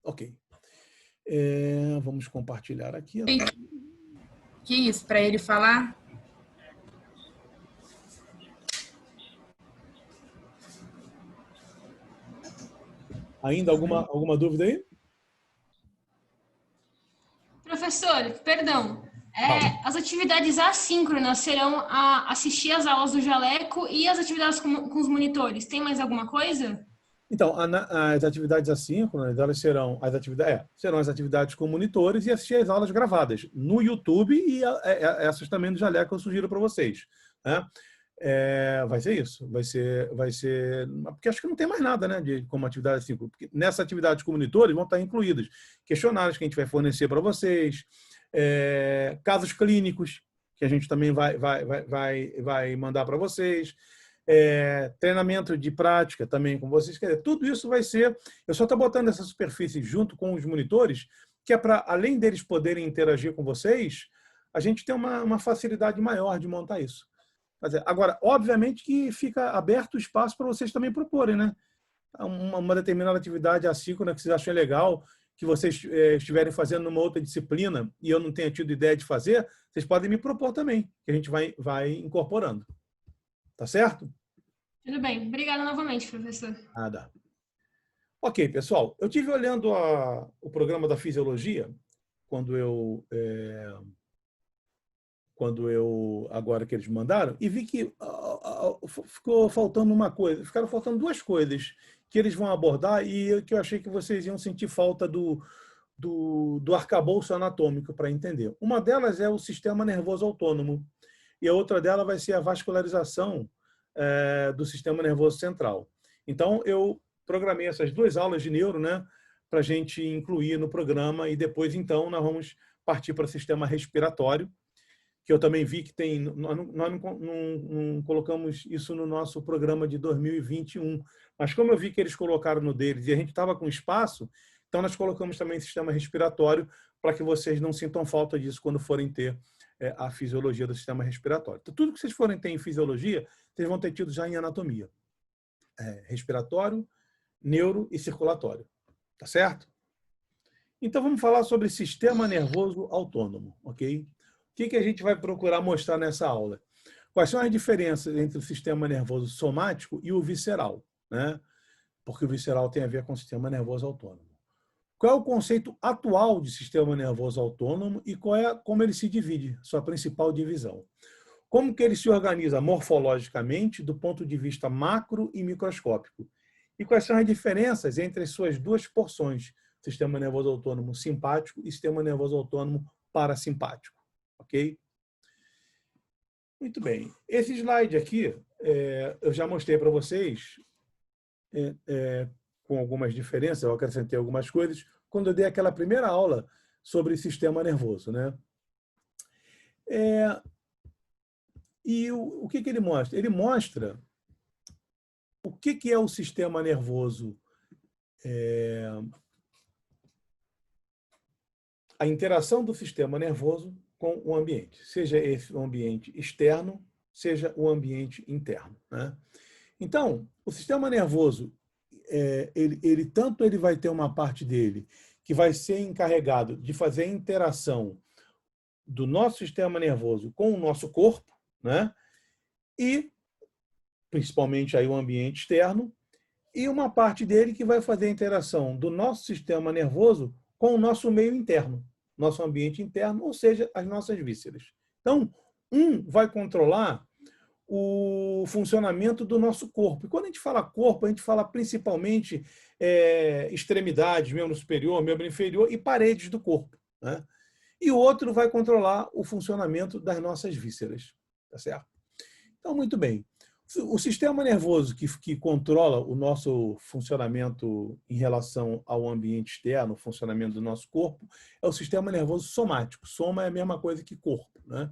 Ok. Vamos compartilhar aqui. Que isso, para ele falar? Ainda alguma dúvida aí? Professor, perdão. As atividades assíncronas serão assistir às aulas do Jaleco e as atividades com os monitores. Tem mais alguma coisa? Então, as atividades assíncronas, elas serão as atividades com monitores e assistir às aulas gravadas no YouTube e essas também do Jaleco eu sugiro para vocês. Né? Vai ser isso. Vai ser... Porque acho que não tem mais nada, né, como atividade assíncrona. Porque nessa atividade com monitores vão estar incluídos questionários que a gente vai fornecer para vocês, casos clínicos que a gente também vai mandar para vocês, treinamento de prática também com vocês. Quer dizer, tudo isso vai ser... Eu só estou botando essa superfície junto com os monitores, que é para, além deles poderem interagir com vocês, a gente tem uma facilidade maior de montar isso. Agora, obviamente que fica aberto o espaço para vocês também proporem, né? Uma determinada atividade assíncrona que vocês achem legal, que vocês estiverem fazendo numa outra disciplina e eu não tenha tido ideia de fazer, vocês podem me propor também, que a gente vai incorporando. Tá certo? Tudo bem. Obrigada novamente, professor. Nada. Ok, pessoal. Eu estive olhando o programa da fisiologia agora que eles mandaram, e vi que ficou faltando uma coisa, ficaram faltando duas coisas que eles vão abordar e que eu achei que vocês iam sentir falta do arcabouço anatômico para entender. Uma delas é o sistema nervoso autônomo e a outra dela vai ser a vascularização do sistema nervoso central. Então, eu programei essas duas aulas de neuro, né, para a gente incluir no programa e depois, então, nós vamos partir para o sistema respiratório, que eu também vi que tem... Nós não colocamos isso no nosso programa de 2021, mas como eu vi que eles colocaram no deles e a gente estava com espaço, então nós colocamos também sistema respiratório para que vocês não sintam falta disso quando forem ter a fisiologia do sistema respiratório. Então, tudo que vocês forem ter em fisiologia, vocês vão ter tido já em anatomia. Respiratório, neuro e circulatório. Tá certo? Então, vamos falar sobre sistema nervoso autônomo, ok? O que a gente vai procurar mostrar nessa aula? Quais são as diferenças entre o sistema nervoso somático e o visceral, né? Porque o visceral tem a ver com o sistema nervoso autônomo. Qual é o conceito atual de sistema nervoso autônomo e como ele se divide, sua principal divisão? Como que ele se organiza morfologicamente do ponto de vista macro e microscópico? E quais são as diferenças entre as suas duas porções, sistema nervoso autônomo simpático e sistema nervoso autônomo parasimpático? Ok? Muito bem. Esse slide aqui, eu já mostrei para vocês, com algumas diferenças, eu acrescentei algumas coisas, quando eu dei aquela primeira aula sobre sistema nervoso, né? E o que ele mostra? Ele mostra o que é o sistema nervoso, a interação do sistema nervoso com o ambiente, seja esse o ambiente externo, seja o ambiente interno, né? Então, o sistema nervoso, tanto ele vai ter uma parte dele que vai ser encarregado de fazer a interação do nosso sistema nervoso com o nosso corpo, né? E, principalmente, aí o ambiente externo, e uma parte dele que vai fazer a interação do nosso sistema nervoso com o nosso meio interno, nosso ambiente interno, ou seja, as nossas vísceras. Então, um vai controlar o funcionamento do nosso corpo. E quando a gente fala corpo, a gente fala principalmente extremidades, membro superior, membro inferior e paredes do corpo, né? E o outro vai controlar o funcionamento das nossas vísceras. Tá certo? Então, muito bem. O sistema nervoso que controla o nosso funcionamento em relação ao ambiente externo, o funcionamento do nosso corpo, é o sistema nervoso somático. Soma é a mesma coisa que corpo, né?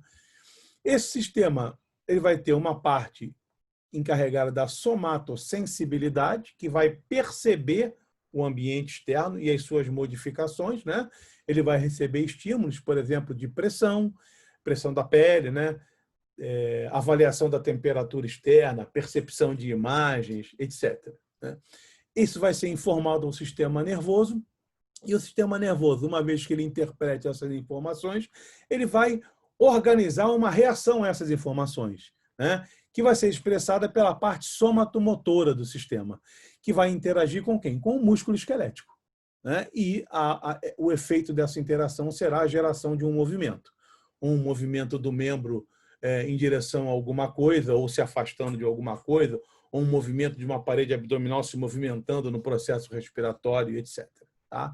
Esse sistema ele vai ter uma parte encarregada da somatossensibilidade, que vai perceber o ambiente externo e as suas modificações, né? Ele vai receber estímulos, por exemplo, de pressão da pele, né? Avaliação da temperatura externa, percepção de imagens, etc., né? Isso vai ser informado ao sistema nervoso E o sistema nervoso, uma vez que ele interprete essas informações, ele vai organizar uma reação a essas informações, né? Que vai ser expressada pela parte somatomotora do sistema, que vai interagir com quem? Com o músculo esquelético, né? E o efeito dessa interação será a geração de um movimento do membro em direção a alguma coisa, ou se afastando de alguma coisa, ou um movimento de uma parede abdominal se movimentando no processo respiratório, etc. Tá?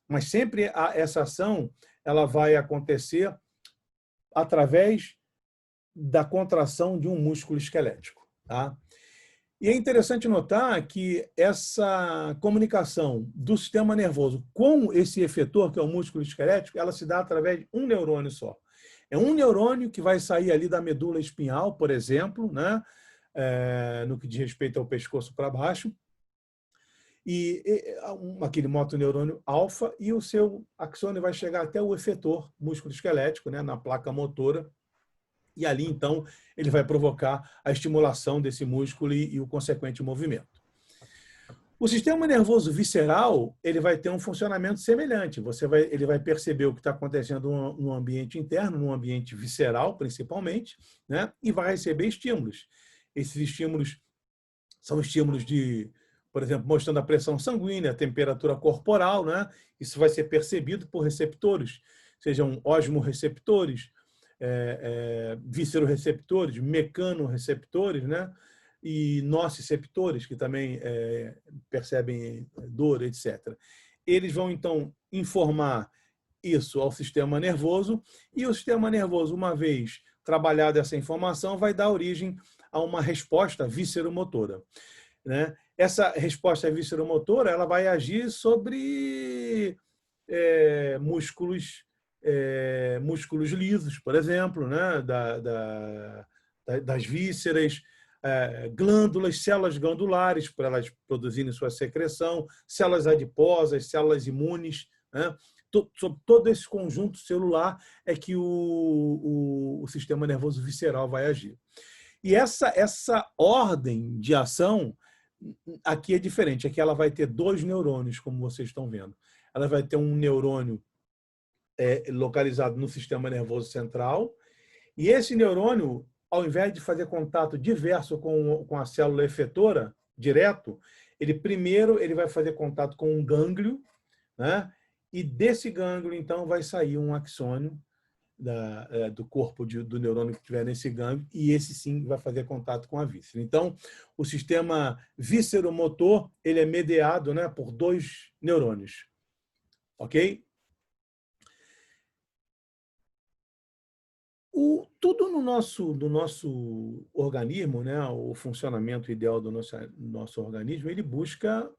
Mas sempre essa ação ela vai acontecer através da contração de um músculo esquelético. Tá? E é interessante notar que essa comunicação do sistema nervoso com esse efetor, que é o músculo esquelético, ela se dá através de um neurônio só. É um neurônio que vai sair ali da medula espinhal, por exemplo, né? No que diz respeito ao pescoço para baixo, e aquele motoneurônio alfa, e o seu axônio vai chegar até o efetor músculo esquelético, né? Na placa motora, e ali, então, ele vai provocar a estimulação desse músculo e o consequente movimento. O sistema nervoso visceral ele vai ter um funcionamento semelhante. Ele vai perceber o que está acontecendo no ambiente interno, no ambiente visceral, principalmente, né? E vai receber estímulos. Esses estímulos são estímulos de, por exemplo, mostrando a pressão sanguínea, a temperatura corporal, né? Isso vai ser percebido por receptores, sejam osmorreceptores, visceroreceptores, mecanorreceptores, né? E nociceptores, que também percebem dor, etc. Eles vão, então, informar isso ao sistema nervoso, e o sistema nervoso, uma vez trabalhada essa informação, vai dar origem a uma resposta visceromotora, né? Essa resposta visceromotora ela vai agir sobre músculos lisos, por exemplo, né? Das vísceras, glândulas, células glandulares, para elas produzirem sua secreção, células adiposas, células imunes, né? Sobre todo esse conjunto celular é que o sistema nervoso visceral vai agir. E essa ordem de ação aqui é diferente. Aqui ela vai ter dois neurônios, como vocês estão vendo. Ela vai ter um neurônio localizado no sistema nervoso central, e esse neurônio, ao invés de fazer contato diverso com a célula efetora, direto, primeiro ele vai fazer contato com um gânglio, né? E desse gânglio, então, vai sair um axônio do corpo do neurônio que estiver nesse gânglio, e esse sim vai fazer contato com a víscera. Então, o sistema visceromotor ele é mediado, né, por dois neurônios. Ok? Tudo no nosso organismo, né, o funcionamento ideal do nosso organismo, ele busca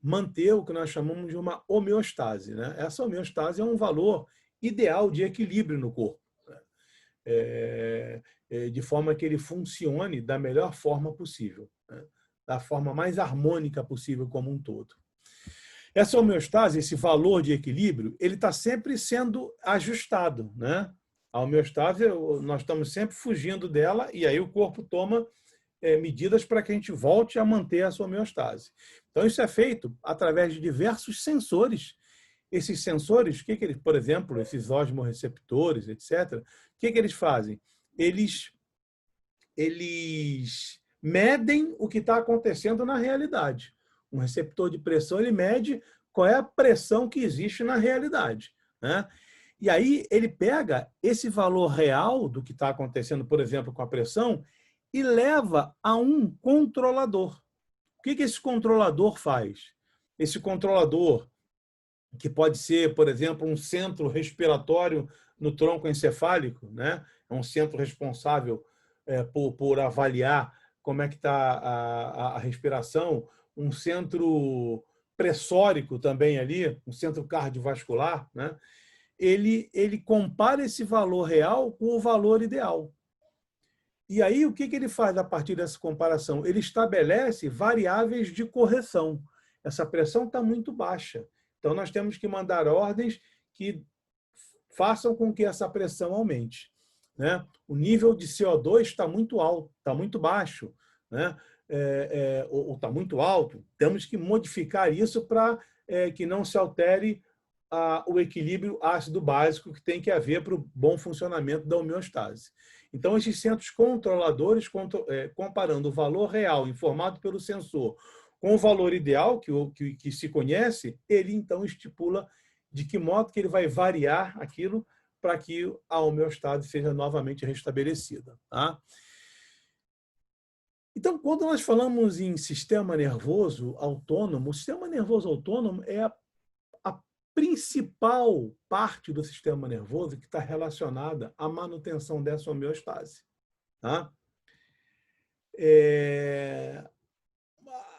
manter o que nós chamamos de uma homeostase, né? Essa homeostase é um valor ideal de equilíbrio no corpo, né? De forma que ele funcione da melhor forma possível, né? Da forma mais harmônica possível como um todo. Essa homeostase, esse valor de equilíbrio, ele está sempre sendo ajustado, né? A homeostase, nós estamos sempre fugindo dela, e aí o corpo toma medidas para que a gente volte a manter a sua homeostase. Então, isso é feito através de diversos sensores. Esses sensores, por exemplo, esses osmorreceptores, etc., o que eles fazem? Eles medem o que está acontecendo na realidade. Um receptor de pressão, ele mede qual é a pressão que existe na realidade, né? E aí ele pega esse valor real do que está acontecendo, por exemplo, com a pressão, e leva a um controlador. O que esse controlador faz? Esse controlador, que pode ser, por exemplo, um centro respiratório no tronco encefálico, né? É um centro responsável por avaliar como é que está a respiração, um centro pressórico também ali, um centro cardiovascular, né? Ele compara esse valor real com o valor ideal. E aí, o que ele faz a partir dessa comparação? Ele estabelece variáveis de correção. Essa pressão está muito baixa. Então, nós temos que mandar ordens que façam com que essa pressão aumente, né? O nível de CO2 está muito alto, está muito baixo, né? ou está muito alto, temos que modificar isso para que não se altere o equilíbrio ácido básico que tem que haver para o bom funcionamento da homeostase. Então, esses centros controladores, comparando o valor real informado pelo sensor com o valor ideal que se conhece, ele então estipula de que modo que ele vai variar aquilo para que a homeostase seja novamente restabelecida. Tá? Então, quando nós falamos em sistema nervoso autônomo, o sistema nervoso autônomo é a principal parte do sistema nervoso que está relacionada à manutenção dessa homeostase. Tá?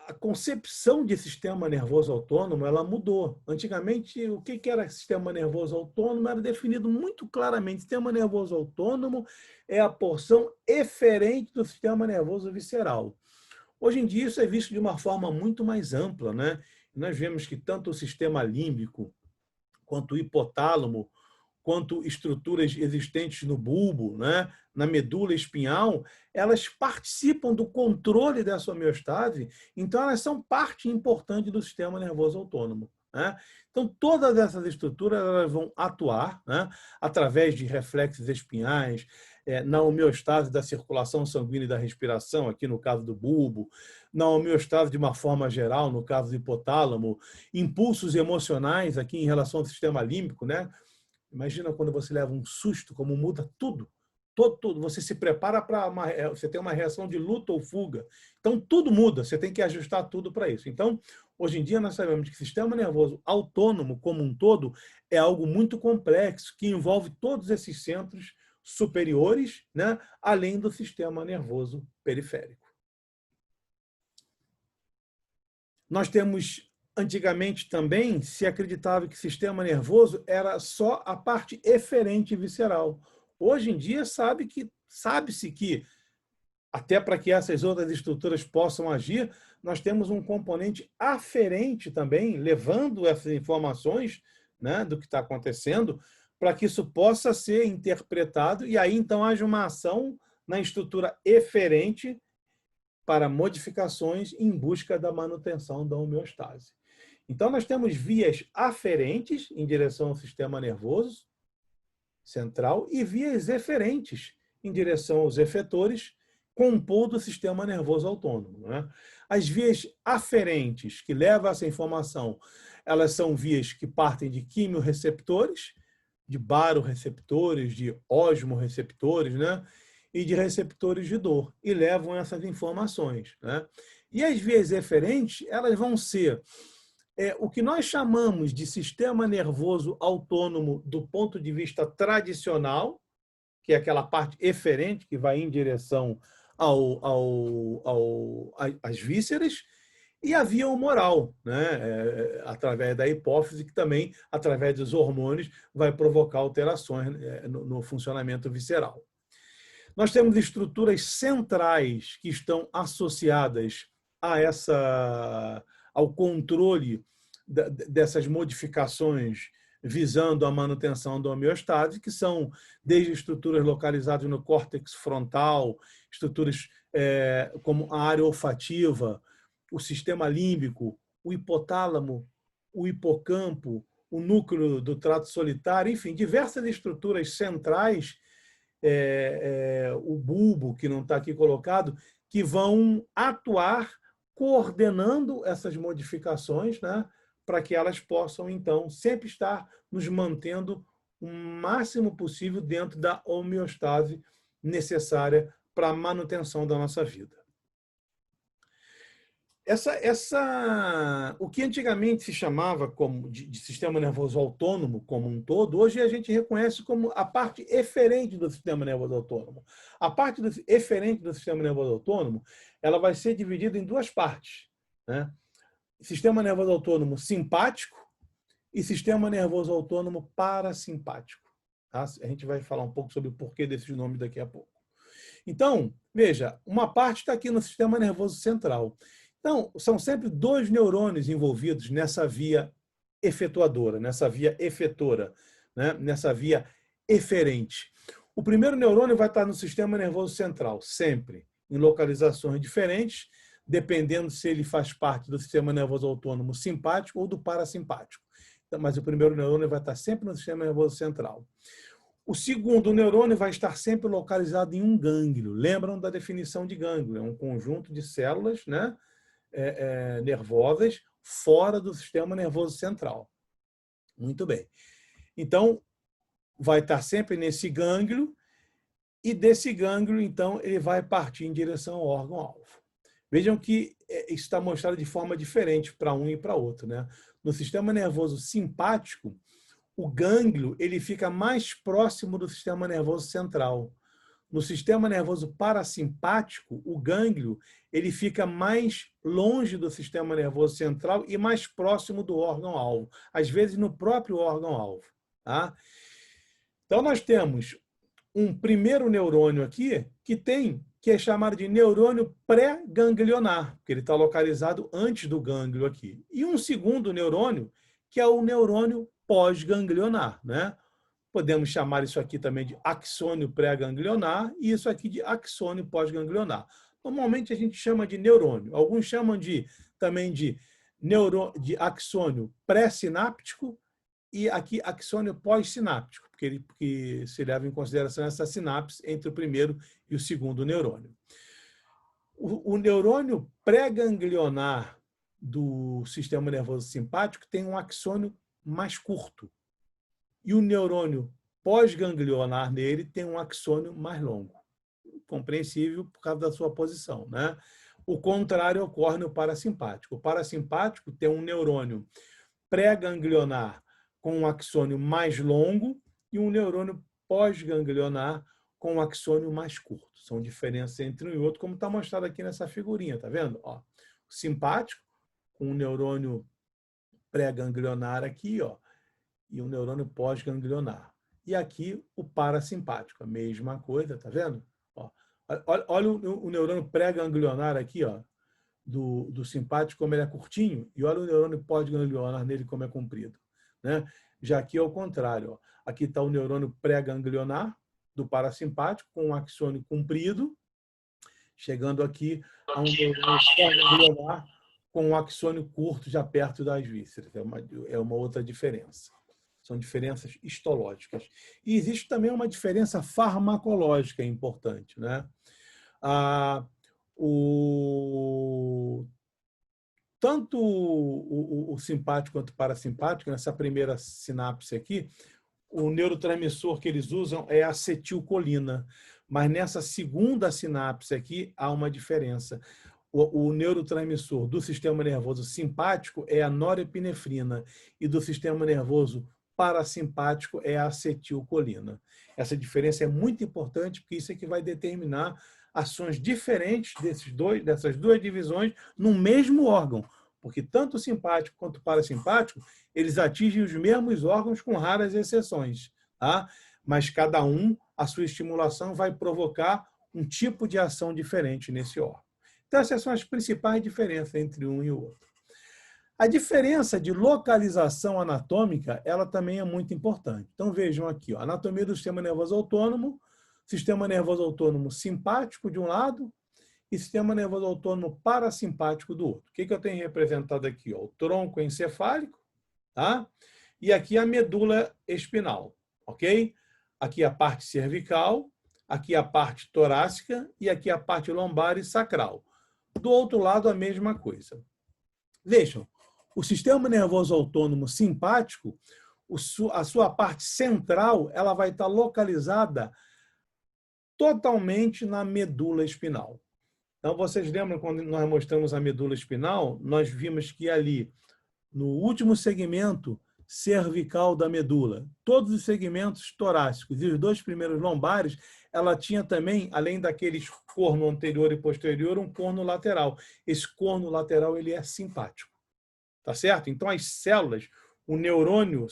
A concepção de sistema nervoso autônomo ela mudou. Antigamente, o que era sistema nervoso autônomo era definido muito claramente. Sistema nervoso autônomo é a porção eferente do sistema nervoso visceral. Hoje em dia, isso é visto de uma forma muito mais ampla, né? Nós vemos que tanto o sistema límbico, quanto o hipotálamo, quanto estruturas existentes no bulbo, né, na medula espinhal, elas participam do controle dessa homeostase, então elas são parte importante do sistema nervoso autônomo. Né? Então, todas essas estruturas elas vão atuar, né, através de reflexos espinhais, na homeostase da circulação sanguínea e da respiração, aqui no caso do bulbo, na homeostase de uma forma geral, no caso do hipotálamo, impulsos emocionais aqui em relação ao sistema límbico, né? Imagina quando você leva um susto, como muda tudo. Tudo. Você se prepara para você tem uma reação de luta ou fuga. Então, tudo muda. Você tem que ajustar tudo para isso. Então, hoje em dia, nós sabemos que o sistema nervoso autônomo, como um todo, é algo muito complexo, que envolve todos esses centros superiores, né, além do sistema nervoso periférico. Nós temos... Antigamente também se acreditava que o sistema nervoso era só a parte eferente visceral. Hoje em dia sabe-se que, até para que essas outras estruturas possam agir, nós temos um componente aferente também, levando essas informações, né, do que está acontecendo, para que isso possa ser interpretado e aí então haja uma ação na estrutura eferente para modificações em busca da manutenção da homeostase. Então, nós temos vias aferentes em direção ao sistema nervoso central e vias eferentes em direção aos efetores, compondo o sistema nervoso autônomo. Né? As vias aferentes que levam a essa informação, elas são vias que partem de quimiorreceptores, de baroreceptores, de osmoreceptores, né? E de receptores de dor, e levam essas informações. Né? E as vias eferentes, elas vão ser o que nós chamamos de sistema nervoso autônomo do ponto de vista tradicional, que é aquela parte eferente que vai em direção às vísceras, e a via humoral, né? Através da hipófise, que também, através dos hormônios, vai provocar alterações no funcionamento visceral. Nós temos estruturas centrais que estão associadas ao controle dessas modificações visando a manutenção da homeostase, que são desde estruturas localizadas no córtex frontal, estruturas como a área olfativa, o sistema límbico, o hipotálamo, o hipocampo, o núcleo do trato solitário, enfim, diversas estruturas centrais, o bulbo, que não está aqui colocado, que vão atuar coordenando essas modificações, né, para que elas possam, então, sempre estar nos mantendo o máximo possível dentro da homeostase necessária para a manutenção da nossa vida. O que antigamente se chamava como de sistema nervoso autônomo como um todo, hoje a gente reconhece como a parte eferente do sistema nervoso autônomo. A parte eferente do sistema nervoso autônomo, ela vai ser dividida em duas partes, né? Sistema nervoso autônomo simpático e sistema nervoso autônomo parasimpático. Tá? A gente vai falar um pouco sobre o porquê desses nomes daqui a pouco. Então, veja, uma parte está aqui no sistema nervoso central. Então, são sempre dois neurônios envolvidos nessa via efetuadora, nessa via efetora, né? Nessa via eferente. O primeiro neurônio vai estar no sistema nervoso central, sempre, em localizações diferentes, dependendo se ele faz parte do sistema nervoso autônomo simpático ou do parasimpático. Mas o primeiro neurônio vai estar sempre no sistema nervoso central. O segundo neurônio vai estar sempre localizado em um gânglio. Lembram da definição de gânglio? É um conjunto de células, né, nervosas fora do sistema nervoso central. Muito bem. Então, vai estar sempre nesse gânglio e desse gânglio, então, ele vai partir em direção ao órgão-alvo. Vejam que isso está mostrado de forma diferente para um e para outro, né? No sistema nervoso simpático, o gânglio ele fica mais próximo do sistema nervoso central. No sistema nervoso parasimpático, o gânglio ele fica mais longe do sistema nervoso central e mais próximo do órgão-alvo, às vezes no próprio órgão-alvo. Tá? Então, nós temos um primeiro neurônio aqui que é chamado de neurônio pré-ganglionar, porque ele está localizado antes do gânglio aqui. E um segundo neurônio, que é o neurônio pós-ganglionar, né? Podemos chamar isso aqui também de axônio pré-ganglionar e isso aqui de axônio pós-ganglionar. Normalmente a gente chama de neurônio. Alguns chamam também de axônio pré-sináptico e aqui axônio pós-sináptico, porque se leva em consideração essa sinapse entre o primeiro e o segundo neurônio. O neurônio pré-ganglionar do sistema nervoso simpático tem um axônio mais curto. E o neurônio pós-ganglionar nele tem um axônio mais longo. Compreensível por causa da sua posição, né? O contrário ocorre no parasimpático. O parasimpático tem um neurônio pré-ganglionar com um axônio mais longo e um neurônio pós-ganglionar com um axônio mais curto. São diferenças entre um e outro, como está mostrado aqui nessa figurinha, tá vendo? Ó, o simpático com um neurônio pré-ganglionar aqui, ó, e um neurônio pós-ganglionar. E aqui o parasimpático, a mesma coisa, tá vendo? Ó, olha o neurônio pré-ganglionar aqui, ó, do simpático, como ele é curtinho, e olha o neurônio pós-ganglionar nele, como é comprido. Né? Já aqui é o contrário. Ó. Aqui está o neurônio pré-ganglionar do parasimpático, com um axônio comprido, chegando aqui a um neurônio pós-ganglionar com um axônio curto, já perto das vísceras. É uma outra diferença. São diferenças histológicas. E existe também uma diferença farmacológica importante, né? Tanto o simpático quanto o parasimpático, nessa primeira sinapse aqui, o neurotransmissor que eles usam é acetilcolina. Mas nessa segunda sinapse aqui, há uma diferença. O neurotransmissor do sistema nervoso simpático é a norepinefrina e do sistema nervoso parasimpático é a acetilcolina. Essa diferença é muito importante porque isso é que vai determinar ações diferentes dessas duas divisões no mesmo órgão, porque tanto o simpático quanto o parasimpático, eles atingem os mesmos órgãos com raras exceções, tá? Mas cada um, a sua estimulação vai provocar um tipo de ação diferente nesse órgão. Então, essas são as principais diferenças entre um e o outro. A diferença de localização anatômica, ela também é muito importante. Então, vejam aqui, ó, a anatomia do sistema nervoso autônomo simpático de um lado e sistema nervoso autônomo parasimpático do outro. O que eu tenho representado aqui? Ó, o tronco encefálico, tá? E aqui a medula espinal, ok? Aqui a parte cervical, aqui a parte torácica e aqui a parte lombar e sacral. Do outro lado, a mesma coisa. Vejam, o sistema nervoso autônomo simpático, a sua parte central, ela vai estar localizada totalmente na medula espinal. Então, vocês lembram quando nós mostramos a medula espinal? Nós vimos que ali, no último segmento cervical da medula, todos os segmentos torácicos e os dois primeiros lombares, ela tinha também, além daqueles corno anterior e posterior, um corno lateral. Esse corno lateral ele é simpático. Tá certo? Então, as células, o neurônio,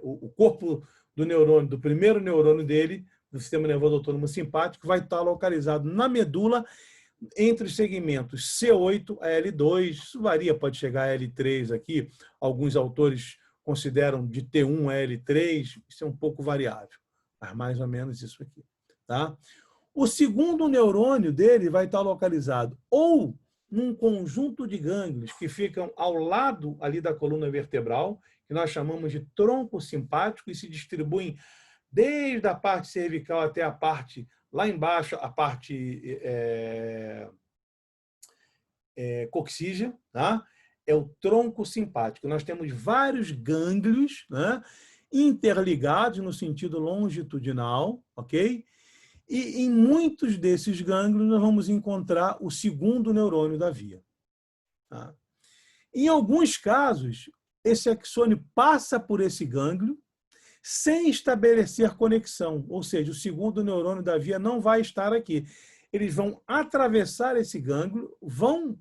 o corpo do neurônio, do primeiro neurônio dele, do sistema nervoso autônomo simpático, vai estar localizado na medula, entre os segmentos C8 a L2, isso varia, pode chegar a L3 aqui, alguns autores consideram de T1 a L3, isso é um pouco variável, mas mais ou menos isso aqui. Tá? O segundo neurônio dele vai estar localizado ou num conjunto de gânglios que ficam ao lado ali da coluna vertebral, que nós chamamos de tronco simpático, e se distribuem desde a parte cervical até a parte lá embaixo, a parte coxígea, tá? É o tronco simpático. Nós temos vários gânglios, né, interligados no sentido longitudinal, ok? E em muitos desses gânglios nós vamos encontrar o segundo neurônio da via. Tá? Em alguns casos, esse axônio passa por esse gânglio sem estabelecer conexão, ou seja, o segundo neurônio da via não vai estar aqui. Eles vão atravessar esse gânglio, vão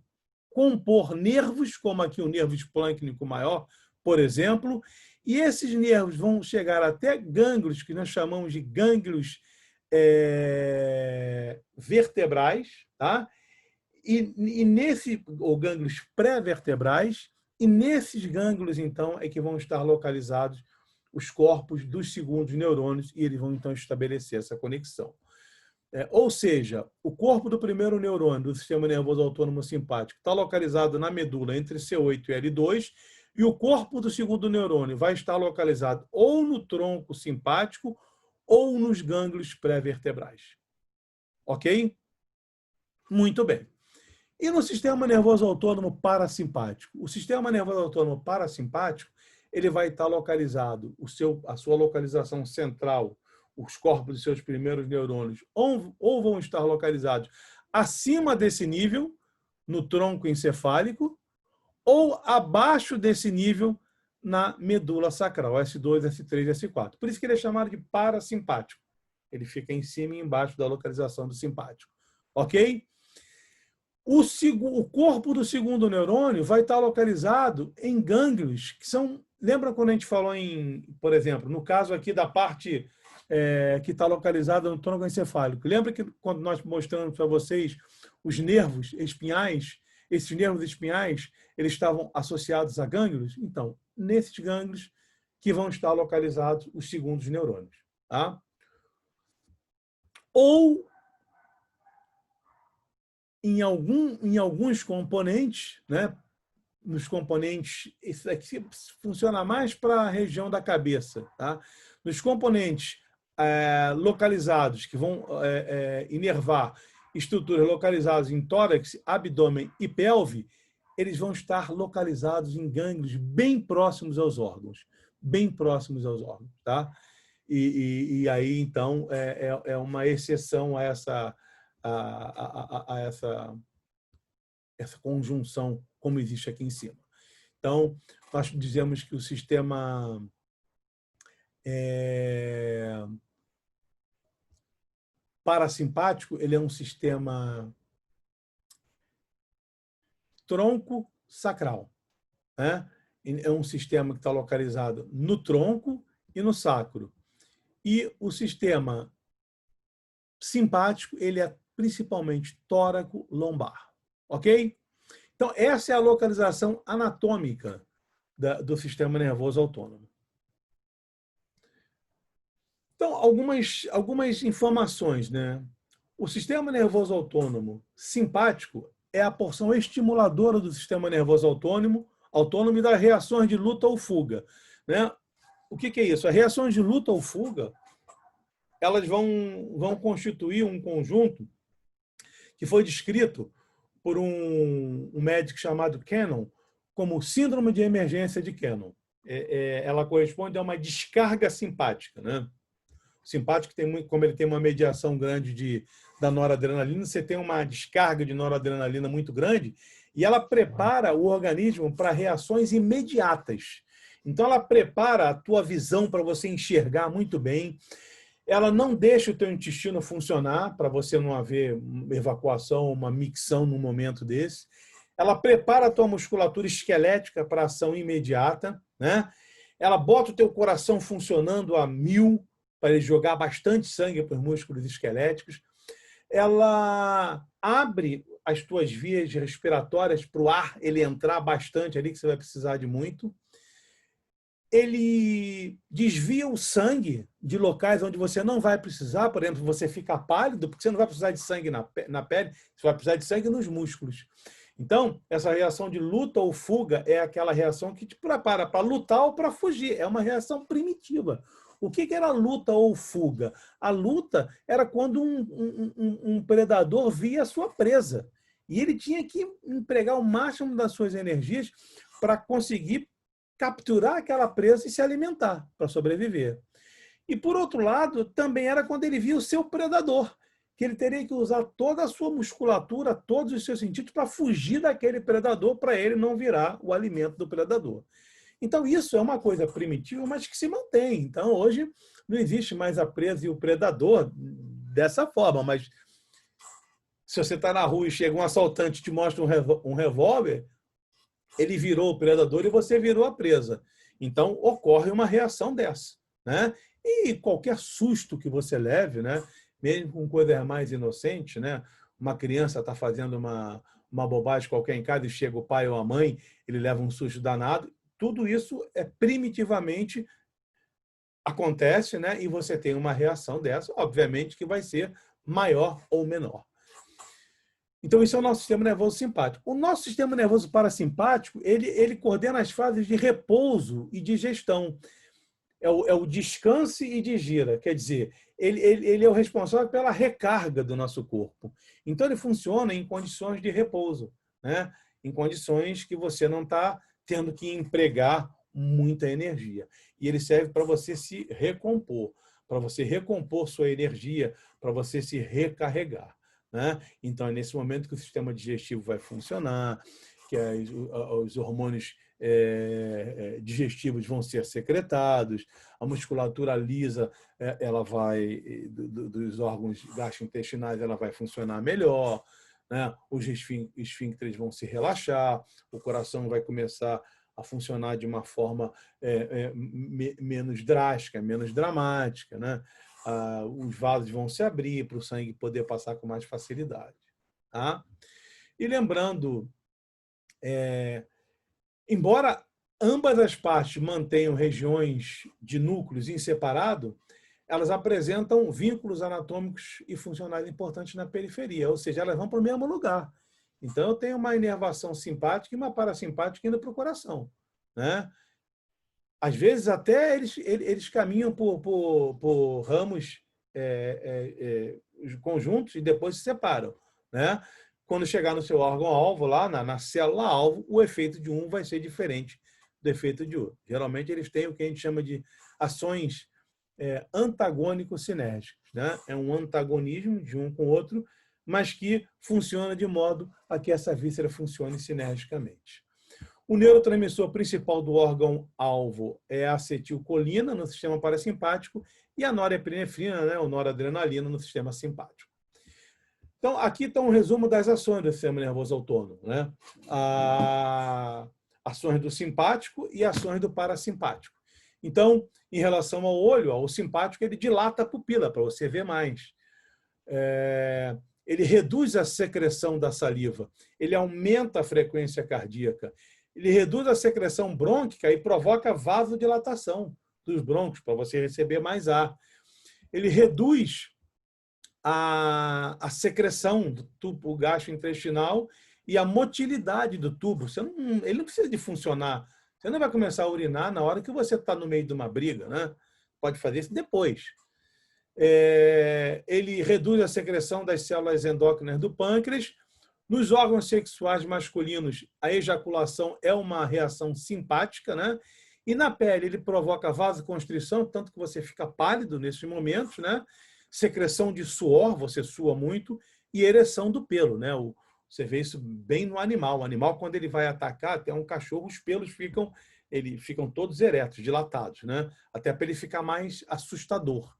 compor nervos, como aqui o nervo esplâncnico maior, por exemplo, e esses nervos vão chegar até gânglios, que nós chamamos de gânglios vertebrais, tá? Ou gânglios pré-vertebrais, e nesses gânglios, então, é que vão estar localizados os corpos dos segundos neurônios, e eles vão, então, estabelecer essa conexão. Ou seja, o corpo do primeiro neurônio do sistema nervoso autônomo simpático está localizado na medula entre C8 e L2, e o corpo do segundo neurônio vai estar localizado ou no tronco simpático ou nos gânglios pré-vertebrais. Ok? Muito bem. E no sistema nervoso autônomo parasimpático? O sistema nervoso autônomo parasimpático, ele vai estar localizado, a sua localização central, os corpos de seus primeiros neurônios, ou vão estar localizados acima desse nível, no tronco encefálico, ou abaixo desse nível, na medula sacral, S2, S3, S4. Por isso que ele é chamado de parasimpático. Ele fica em cima e embaixo da localização do simpático. Ok? O corpo do segundo neurônio vai estar localizado em gânglios que são... Lembra quando a gente falou por exemplo, no caso aqui da parte que está localizada no tronco encefálico. Lembra que quando nós mostramos para vocês os nervos espinhais, esses nervos espinhais, eles estavam associados a gânglios? Então, nesses gânglios que vão estar localizados os segundos neurônios. Tá? Ou em alguns componentes, né? Nos componentes, isso aqui funciona mais para a região da cabeça. Tá? Nos componentes localizados, que vão inervar estruturas localizadas em tórax, abdômen e pelve, eles vão estar localizados em gânglios bem próximos aos órgãos. Bem próximos aos órgãos. Tá? E aí, então, é uma exceção a essa conjunção como existe aqui em cima. Então, nós dizemos que o sistema parasimpático, ele é um sistema tronco sacral, né? É um sistema que está localizado no tronco e no sacro. E o sistema simpático, ele é principalmente tóraco-lombar. Ok? Então, essa é a localização anatômica do sistema nervoso autônomo. Então, algumas informações, né? O sistema nervoso autônomo simpático é a porção estimuladora do sistema nervoso autônomo e das reações de luta ou fuga, né? O que é isso? As reações de luta ou fuga, elas vão constituir um conjunto que foi descrito por um médico chamado Cannon como síndrome de emergência de Cannon. Ela corresponde a uma descarga simpática, né? O simpático, como ele tem uma mediação grande da noradrenalina, você tem uma descarga de noradrenalina muito grande e ela prepara o organismo para reações imediatas. Então, ela prepara a tua visão para você enxergar muito bem. Ela não deixa o teu intestino funcionar para você não haver evacuação, uma micção num momento desse. Ela prepara a tua musculatura esquelética para ação imediata, né? Ela bota o teu coração funcionando a 1000 para ele jogar bastante sangue para os músculos esqueléticos. Ela abre as tuas vias respiratórias para o ar ele entrar bastante ali, que você vai precisar de muito. Ele desvia o sangue de locais onde você não vai precisar, por exemplo, você fica pálido, porque você não vai precisar de sangue na pele, você vai precisar de sangue nos músculos. Então, essa reação de luta ou fuga é aquela reação que te prepara para lutar ou para fugir. É uma reação primitiva. O que era luta ou fuga? A luta era quando um predador via a sua presa. E ele tinha que empregar o máximo das suas energias para conseguir capturar aquela presa e se alimentar, para sobreviver. E, por outro lado, também era quando ele via o seu predador, que ele teria que usar toda a sua musculatura, todos os seus sentidos para fugir daquele predador, para ele não virar o alimento do predador. Então, isso é uma coisa primitiva, mas que se mantém. Então, hoje, não existe mais a presa e o predador dessa forma, mas se você está na rua e chega um assaltante e te mostra um revólver, ele virou o predador e você virou a presa. Então, ocorre uma reação dessa, né? E qualquer susto que você leve, né? Mesmo com coisas mais inocentes, né? Uma criança está fazendo uma bobagem qualquer em casa e chega o pai ou a mãe, ele leva um susto danado. Tudo isso é primitivamente acontece, né? E você tem uma reação dessa, obviamente, que vai ser maior ou menor. Então, isso é o nosso sistema nervoso simpático. O nosso sistema nervoso parasimpático, ele coordena as fases de repouso e digestão. É o descanse e digira. Quer dizer, ele é o responsável pela recarga do nosso corpo. Então, ele funciona em condições de repouso, né? Em condições que você não está tendo que empregar muita energia. E ele serve para você se recompor, para você recompor sua energia, para você se recarregar, né? Então, é nesse momento que o sistema digestivo vai funcionar, que os hormônios digestivos vão ser secretados, a musculatura lisa ela vai dos órgãos gastrointestinais ela vai funcionar melhor, né? Os esfíncteres vão se relaxar, o coração vai começar a funcionar de uma forma menos drástica, menos dramática, né? Os vasos vão se abrir para o sangue poder passar com mais facilidade. Tá? E lembrando, embora ambas as partes mantenham regiões de núcleos em separado, elas apresentam vínculos anatômicos e funcionais importantes na periferia, ou seja, elas vão para o mesmo lugar. Então, eu tenho uma inervação simpática e uma parasimpática indo para o coração, né? Às vezes, até eles caminham por ramos conjuntos e depois se separam, né? Quando chegar no seu órgão-alvo, lá na célula-alvo, o efeito de um vai ser diferente do efeito de outro. Geralmente, eles têm o que a gente chama de ações antagônico-sinérgicas, né? É um antagonismo de um com o outro, mas que funciona de modo a que essa víscera funcione sinergicamente. O neurotransmissor principal do órgão-alvo é a acetilcolina, no sistema parasimpático, e a norepinefrina, né, ou noradrenalina, no sistema simpático. Então, aqui está um resumo das ações do sistema nervoso autônomo, né? Ações do simpático e ações do parasimpático. Então, em relação ao olho, o simpático ele dilata a pupila para você ver mais. Ele reduz a secreção da saliva, ele aumenta a frequência cardíaca, ele reduz a secreção brônquica e provoca vasodilatação dos brônquios para você receber mais ar. Ele reduz a secreção do tubo gastrointestinal e a motilidade do tubo. Ele não precisa de funcionar. Você não vai começar a urinar na hora que você está no meio de uma briga, né? Pode fazer isso depois. Ele reduz a secreção das células endócrinas do pâncreas. Nos órgãos sexuais masculinos, a ejaculação é uma reação simpática, né? E na pele ele provoca vasoconstrição, tanto que você fica pálido nesses momentos, né? Secreção de suor, você sua muito, e ereção do pelo, né? Você vê isso bem no animal. O animal, quando ele vai atacar, até um cachorro, os pelos ficam todos eretos, dilatados, né? Até para ele ficar mais assustador.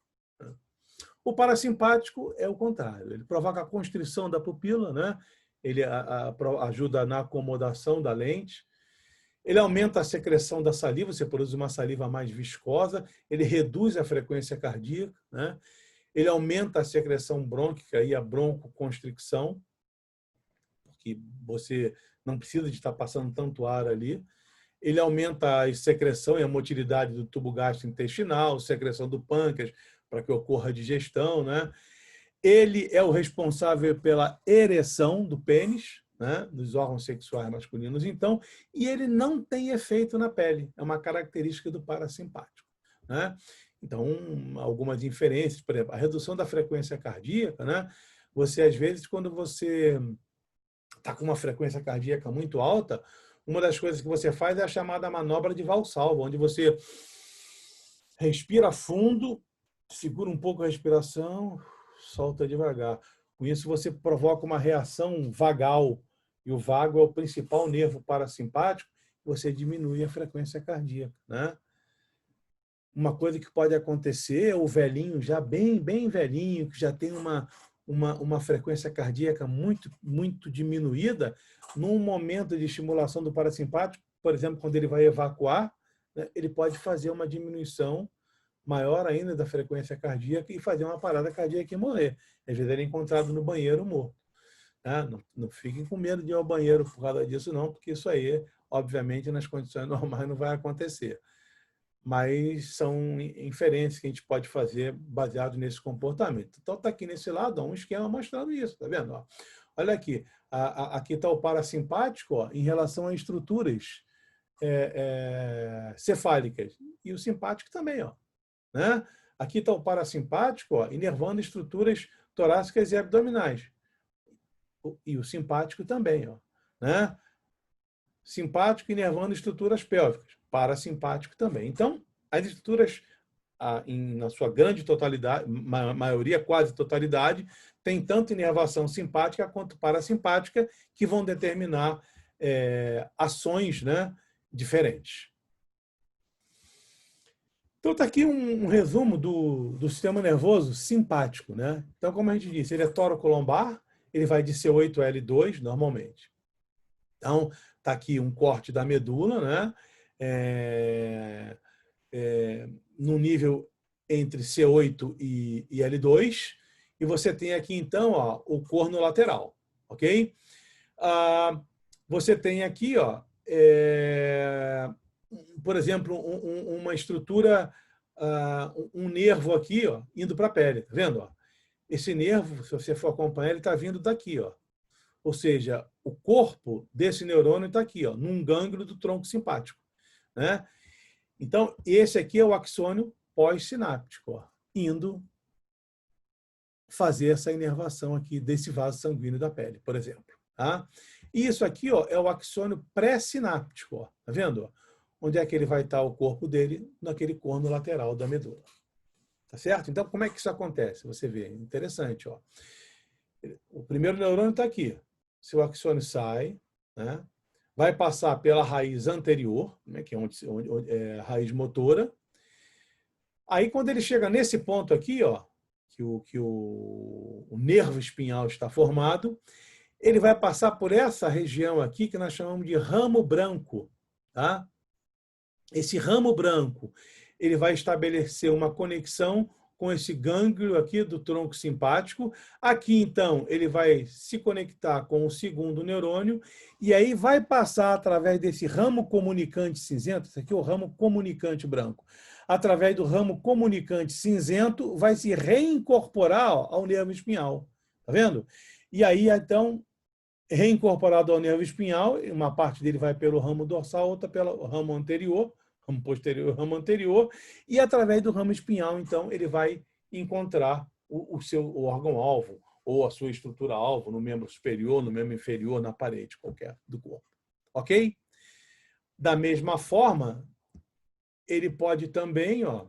O parasimpático é o contrário. Ele provoca a constrição da pupila, né? Ele ajuda na acomodação da lente. Ele aumenta a secreção da saliva, você produz uma saliva mais viscosa. Ele reduz a frequência cardíaca, né? Ele aumenta a secreção brônquica e a broncoconstricção, porque você não precisa de estar passando tanto ar ali. Ele aumenta a secreção e a motilidade do tubo gastrointestinal, secreção do pâncreas, para que ocorra a digestão, né? Ele é o responsável pela ereção do pênis, né, nos órgãos sexuais masculinos, então, e ele não tem efeito na pele. É uma característica do parasimpático, né? Então, algumas inferências, por exemplo, a redução da frequência cardíaca, né? Você, às vezes, quando você está com uma frequência cardíaca muito alta, uma das coisas que você faz é a chamada manobra de Valsalva, onde você respira fundo, segura um pouco a respiração, solta devagar. Com isso, você provoca uma reação vagal, e o vago é o principal nervo parasimpático, você diminui a frequência cardíaca, né? Uma coisa que pode acontecer é o velhinho, já bem velhinho, que já tem uma frequência cardíaca muito diminuída, num momento de estimulação do parasimpático, por exemplo, quando ele vai evacuar, né, ele pode fazer uma diminuição maior ainda da frequência cardíaca e fazer uma parada cardíaca e morrer. Às vezes ele é encontrado no banheiro morto. Né? Não fiquem com medo de ir ao banheiro por causa disso, não, porque isso aí, obviamente, nas condições normais não vai acontecer. Mas são inferências que a gente pode fazer baseado nesse comportamento. Então, está aqui nesse lado um esquema mostrando isso, tá vendo? Ó, olha aqui, aqui está o parasimpático, ó, em relação a estruturas cefálicas, e o simpático também, ó, né? Aqui está o parasimpático, ó, inervando estruturas torácicas e abdominais, e o simpático também, ó, né? Simpático inervando estruturas pélvicas, parasimpático também. Então, as estruturas, na sua grande totalidade, maioria, quase totalidade, tem tanto inervação simpática quanto parasimpática, que vão determinar ações, né, diferentes. Então, está aqui um resumo do sistema nervoso simpático, né? Então, como a gente disse, ele é torocolombar, ele vai de C8 a L2, normalmente. Então, está aqui um corte da medula, né? No nível entre C8 e L2, e você tem aqui, então, ó, o corno lateral, ok? Você tem aqui, ó, por exemplo, uma estrutura, um nervo aqui, ó, indo para a pele, tá vendo? Ó? Esse nervo, se você for acompanhar, ele está vindo daqui, ó. Ou seja, o corpo desse neurônio está aqui, ó, num gânglio do tronco simpático, né? Então, esse aqui é o axônio pós-sináptico, ó, indo fazer essa inervação aqui desse vaso sanguíneo da pele, por exemplo. Tá? E isso aqui, ó, é o axônio pré-sináptico, ó, tá vendo? Onde é que ele vai estar o corpo dele? Naquele corno lateral da medula. Tá certo? Então, como é que isso acontece? Você vê, interessante, ó. O primeiro neurônio está aqui. Seu axônio sai, né? Vai passar pela raiz anterior, né? Que é onde é a raiz motora. Aí, quando ele chega nesse ponto aqui, ó, que o nervo espinhal está formado, ele vai passar por essa região aqui que nós chamamos de ramo branco. Tá? Esse ramo branco, ele vai estabelecer uma conexão com esse gânglio aqui do tronco simpático. Aqui, então, ele vai se conectar com o segundo neurônio e aí vai passar através desse ramo comunicante cinzento, esse aqui é o ramo comunicante branco, através do ramo comunicante cinzento, vai se reincorporar, ó, ao nervo espinhal. Tá vendo? E aí, então, reincorporado ao nervo espinhal, uma parte dele vai pelo ramo dorsal, outra pelo ramo anterior, ramo posterior, ramo anterior, e através do ramo espinhal, então, ele vai encontrar o seu órgão-alvo, ou a sua estrutura-alvo, no membro superior, no membro inferior, na parede qualquer do corpo. Ok? Da mesma forma, ele pode também, ó,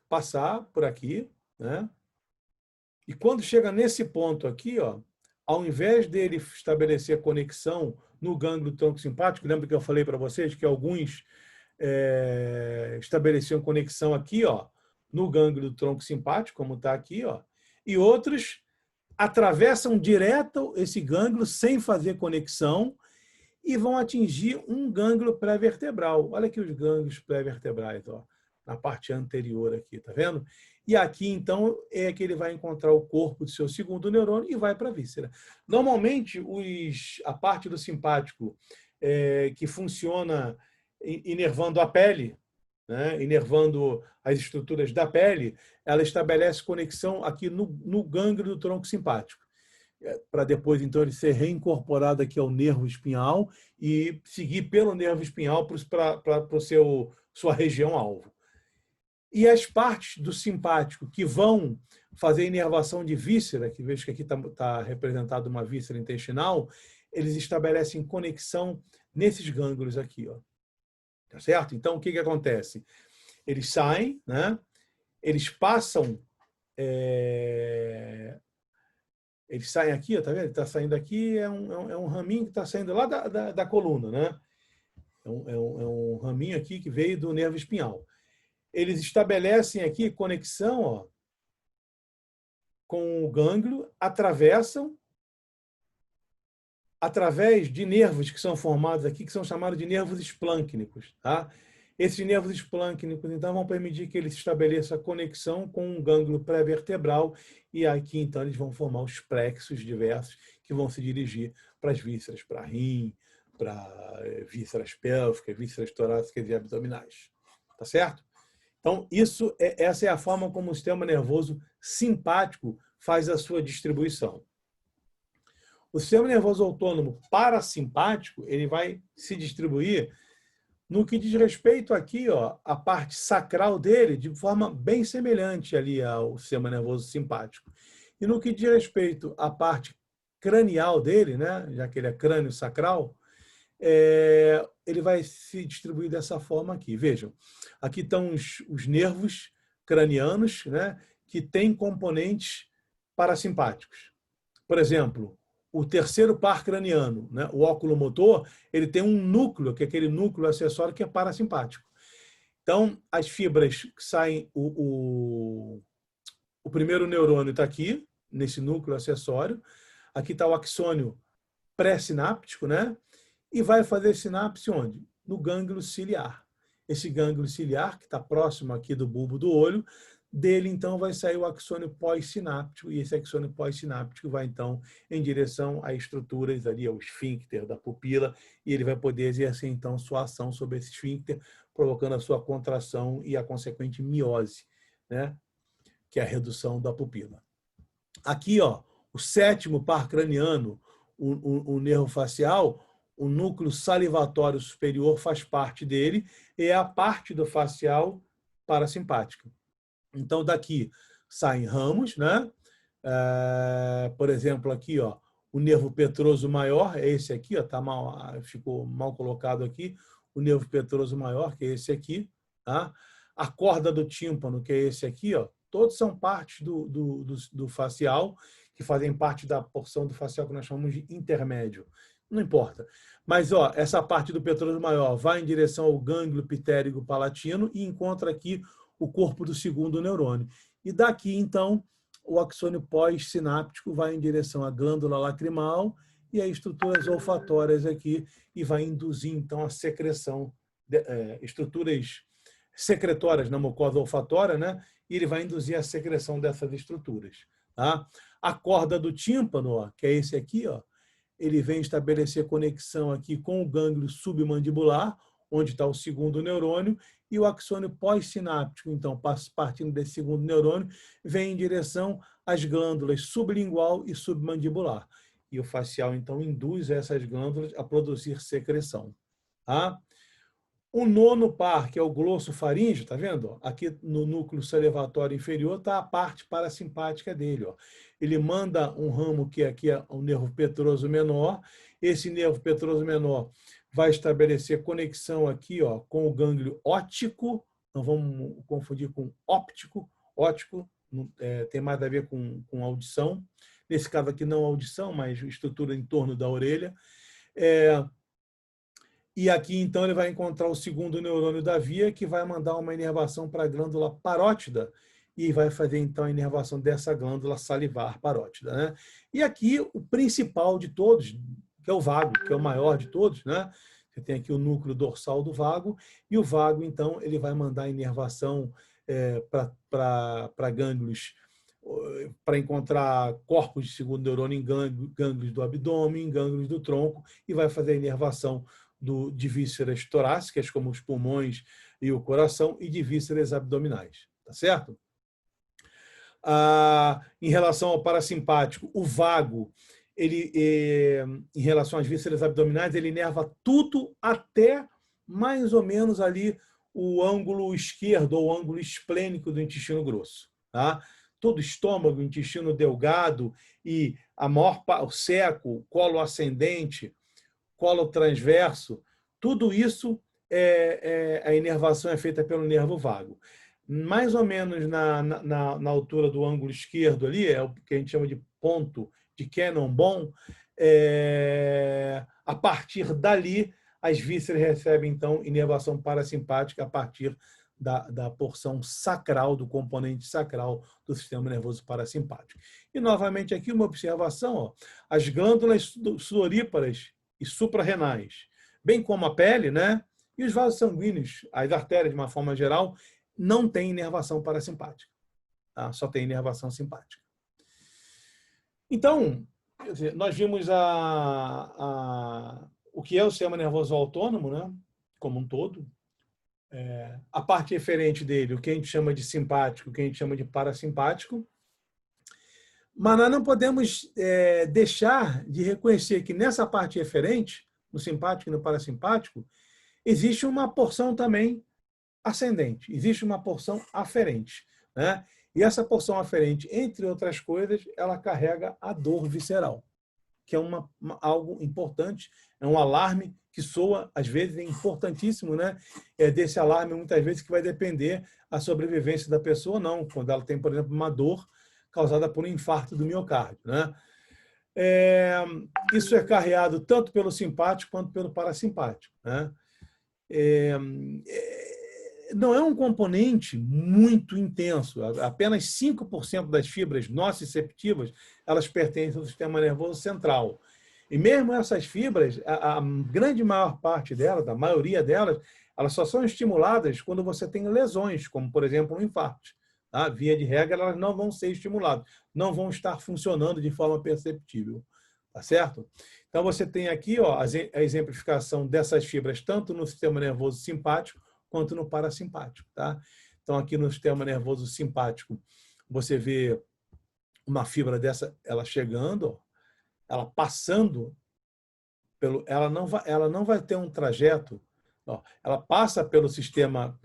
passar por aqui, né? E quando chega nesse ponto aqui, ó, ao invés dele estabelecer conexão no gânglio do tronco simpático, lembra que eu falei para vocês que alguns estabeleciam conexão aqui, ó, no gânglio do tronco simpático, como está aqui, ó, e outros atravessam direto esse gânglio sem fazer conexão e vão atingir um gânglio pré-vertebral. Olha aqui os gânglios pré-vertebrais, ó, na parte anterior aqui, tá vendo? E aqui, então, é que ele vai encontrar o corpo do seu segundo neurônio e vai para a víscera. Normalmente, a parte do simpático que funciona inervando a pele, né, inervando as estruturas da pele, ela estabelece conexão aqui no gânglio do tronco simpático. para depois, então, ele ser reincorporado aqui ao nervo espinhal e seguir pelo nervo espinhal para sua região-alvo. E as partes do simpático que vão fazer inervação de víscera, que vejo que aqui está representada uma víscera intestinal, eles estabelecem conexão nesses gânglios aqui, ó. Tá certo? Então, o que acontece? Eles saem, né? Eles passam... Eles saem aqui, ó, tá vendo? Ele está saindo aqui, é um raminho que está saindo lá da coluna, né? É um raminho aqui que veio do nervo espinhal. Eles estabelecem aqui conexão, ó, com o gânglio, atravessam através de nervos que são formados aqui, que são chamados de nervos esplâncnicos. Tá? Esses nervos esplâncnicos, então, vão permitir que eles estabeleçam a conexão com um gânglio pré-vertebral e aqui, então, eles vão formar os plexos diversos que vão se dirigir para as vísceras, para rim, para vísceras pélvicas, vísceras torácicas e abdominais. Tá certo? Então, essa é a forma como o sistema nervoso simpático faz a sua distribuição. O sistema nervoso autônomo parasimpático, ele vai se distribuir no que diz respeito aqui, ó, a parte sacral dele, de forma bem semelhante ali ao sistema nervoso simpático. E no que diz respeito à parte cranial dele, né, já que ele é crânio sacral, ele vai se distribuir dessa forma aqui. Vejam, aqui estão os nervos cranianos, né, que têm componentes parasimpáticos. Por exemplo, o terceiro par craniano, né, o óculo motor, ele tem um núcleo, que é aquele núcleo acessório que é parasimpático. Então, as fibras que saem, o primeiro neurônio está aqui, nesse núcleo acessório. Aqui está o axônio pré-sináptico, né? E vai fazer sinapse onde? No gânglio ciliar. Esse gânglio ciliar, que está próximo aqui do bulbo do olho, dele, então, vai sair o axônio pós-sináptico, e esse axônio pós-sináptico vai, então, em direção a estruturas ali, ao esfíncter da pupila, e ele vai poder exercer, então, sua ação sobre esse esfíncter, provocando a sua contração e a consequente miose, né? Que é a redução da pupila. Aqui, ó, o sétimo par craniano, o nervo facial, o núcleo salivatório superior faz parte dele, e é a parte do facial parasimpática. Então, daqui saem ramos, né? Por exemplo, aqui, ó, o nervo petroso maior, é esse aqui, ó, ficou mal colocado aqui, o nervo petroso maior, que é esse aqui, tá? A corda do tímpano, que é esse aqui, ó, todos são partes do facial, que fazem parte da porção do facial que nós chamamos de intermédio. Não importa. Mas, ó, essa parte do petroso maior vai em direção ao gânglio pitérigo palatino e encontra aqui o corpo do segundo neurônio. E daqui, então, o axônio pós-sináptico vai em direção à glândula lacrimal e a estruturas olfatórias aqui e vai induzir, então, a secreção, estruturas secretórias na mucosa olfatória, né? E ele vai induzir a secreção dessas estruturas. Tá? A corda do tímpano, ó, que é esse aqui, ó, ele vem estabelecer conexão aqui com o gânglio submandibular, onde está o segundo neurônio, e o axônio pós-sináptico, então, partindo desse segundo neurônio, vem em direção às glândulas sublingual e submandibular. E o facial, então, induz essas glândulas a produzir secreção. Tá? O nono par, que é o glossofaríngeo, tá vendo? Aqui no núcleo salivatório inferior está a parte parasimpática dele. Ó. Ele manda um ramo que aqui é o nervo petroso menor. Esse nervo petroso menor vai estabelecer conexão aqui, ó, com o gânglio óptico. Não vamos confundir com óptico. Óptico tem mais a ver com audição. Nesse caso aqui não audição, mas estrutura em torno da orelha. E aqui, então, ele vai encontrar o segundo neurônio da via, que vai mandar uma inervação para a glândula parótida e vai fazer, então, a inervação dessa glândula salivar parótida. Né? E aqui, o principal de todos, que é o vago, que é o maior de todos, né? Você tem aqui o núcleo dorsal do vago, e o vago, então, ele vai mandar a inervação para gânglios, para encontrar corpos de segundo neurônio em gânglios do abdômen, em gânglios do tronco, e vai fazer a inervação de vísceras torácicas, como os pulmões e o coração, e de vísceras abdominais. Tá certo? Em relação ao parasimpático, o vago, ele, em relação às vísceras abdominais, ele inerva tudo até mais ou menos ali o ângulo esquerdo ou ângulo esplênico do intestino grosso. Tá? Todo o estômago, intestino delgado e o seco, colo ascendente, colo transverso, tudo isso, a inervação é feita pelo nervo vago. Mais ou menos na altura do ângulo esquerdo ali, é o que a gente chama de ponto de Cannon-Bon, a partir dali, as vísceras recebem, então, inervação parasimpática a partir da porção sacral, do componente sacral do sistema nervoso parasimpático. E, novamente, aqui uma observação, ó, as glândulas sudoríparas e suprarrenais, bem como a pele, né, e os vasos sanguíneos, as artérias, de uma forma geral, não têm inervação parasimpática. Tá? Só tem inervação simpática. Então, quer dizer, nós vimos o que é o sistema nervoso autônomo, né, como um todo. A parte eferente dele, o que a gente chama de simpático, o que a gente chama de parasimpático. Mas nós não podemos deixar de reconhecer que nessa parte eferente, no simpático e no parasimpático, existe uma porção também ascendente, existe uma porção aferente, né? E essa porção aferente, entre outras coisas, ela carrega a dor visceral, que é algo importante, é um alarme que soa, às vezes, é importantíssimo, né? É desse alarme, muitas vezes, que vai depender a sobrevivência da pessoa ou não, quando ela tem, por exemplo, uma dor causada por um infarto do miocárdio, né? Isso é carreado tanto pelo simpático quanto pelo parasimpático, né? Não é um componente muito intenso. Apenas 5% das fibras nociceptivas, elas pertencem ao sistema nervoso central. E mesmo essas fibras, a grande maior parte delas, a maioria delas, elas só são estimuladas quando você tem lesões, como, por exemplo, um infarto. Tá? Via de regra, elas não vão ser estimuladas, não vão estar funcionando de forma perceptível. Tá certo? Então, você tem aqui, ó, a exemplificação dessas fibras, tanto no sistema nervoso simpático quanto no parasimpático. Tá? Então, aqui no sistema nervoso simpático, você vê uma fibra dessa, ela chegando, ó, ela passando, ela não vai ter um trajeto, ó, ela passa pelo sistema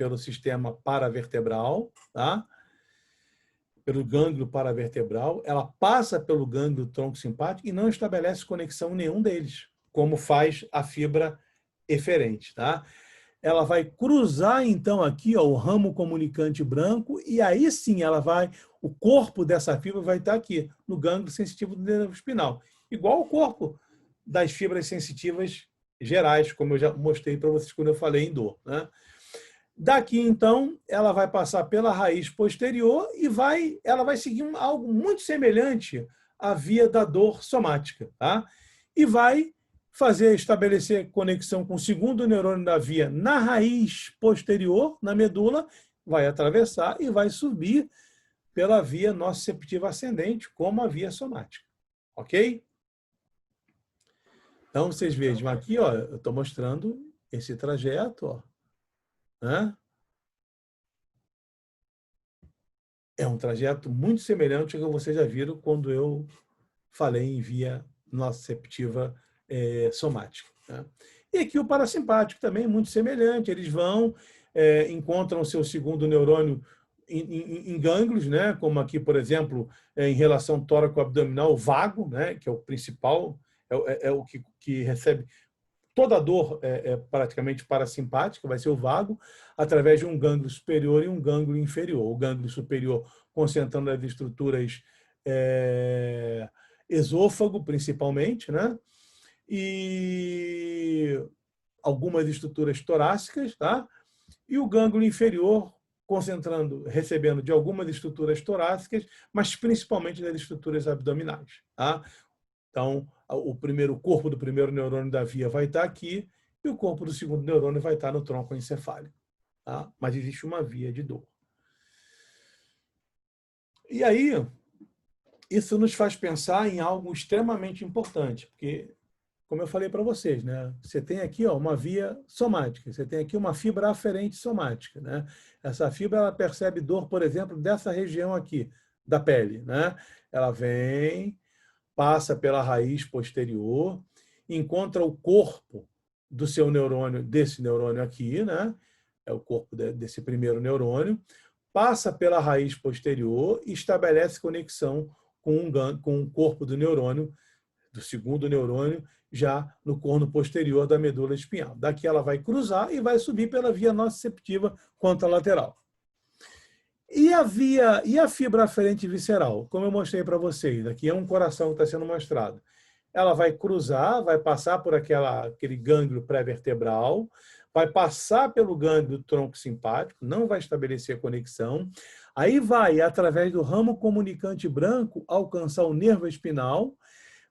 paravertebral, tá? Pelo gânglio paravertebral, ela passa pelo gânglio tronco simpático e não estabelece conexão em nenhum deles, como faz a fibra eferente. Tá? Ela vai cruzar, então, aqui ó, o ramo comunicante branco e aí sim o corpo dessa fibra vai estar aqui, no gânglio sensitivo do nervo espinal. Igual o corpo das fibras sensitivas gerais, como eu já mostrei para vocês quando eu falei em dor. Né? Daqui, então, ela vai passar pela raiz posterior e ela vai seguir algo muito semelhante à via da dor somática. Tá? E vai estabelecer conexão com o segundo neurônio da via na raiz posterior, na medula, vai atravessar e vai subir pela via nociceptiva ascendente, como a via somática. Ok? Então, vocês vejam aqui, ó, eu estou mostrando esse trajeto, ó. Né? É um trajeto muito semelhante ao que vocês já viram quando eu falei em via nociceptiva somática. Né? E aqui o parasimpático também é muito semelhante. Eles encontram o seu segundo neurônio em gânglios, né? Como aqui, por exemplo, em relação tóraco-abdominal, o vago, né? Que é o principal, é o que recebe toda a dor praticamente parasimpática, vai ser o vago, através de um gânglio superior e um gânglio inferior. O gânglio superior concentrando as estruturas esôfago, principalmente, né? E algumas estruturas torácicas, tá? E o gânglio inferior recebendo de algumas estruturas torácicas, mas principalmente das estruturas abdominais, tá? Então, o corpo do primeiro neurônio da via vai estar aqui e o corpo do segundo neurônio vai estar no tronco encefálico. Tá? Mas existe uma via de dor. E aí, isso nos faz pensar em algo extremamente importante, porque, como eu falei para vocês, né, você tem aqui ó, uma via somática, você tem aqui uma fibra aferente somática. Né? Essa fibra ela percebe dor, por exemplo, dessa região aqui, da pele, né? Ela vem, passa pela raiz posterior, encontra o corpo do seu neurônio, desse neurônio aqui, né? É o corpo desse primeiro neurônio, passa pela raiz posterior e estabelece conexão com o corpo do neurônio, do segundo neurônio, já no corno posterior da medula espinhal. Daqui ela vai cruzar e vai subir pela via nociceptiva contralateral. E a fibra aferente visceral? Como eu mostrei para vocês, aqui é um coração que está sendo mostrado. Ela vai cruzar, vai passar por aquele gânglio pré-vertebral, vai passar pelo gânglio do tronco simpático, não vai estabelecer conexão, aí vai, através do ramo comunicante branco, alcançar o nervo espinal,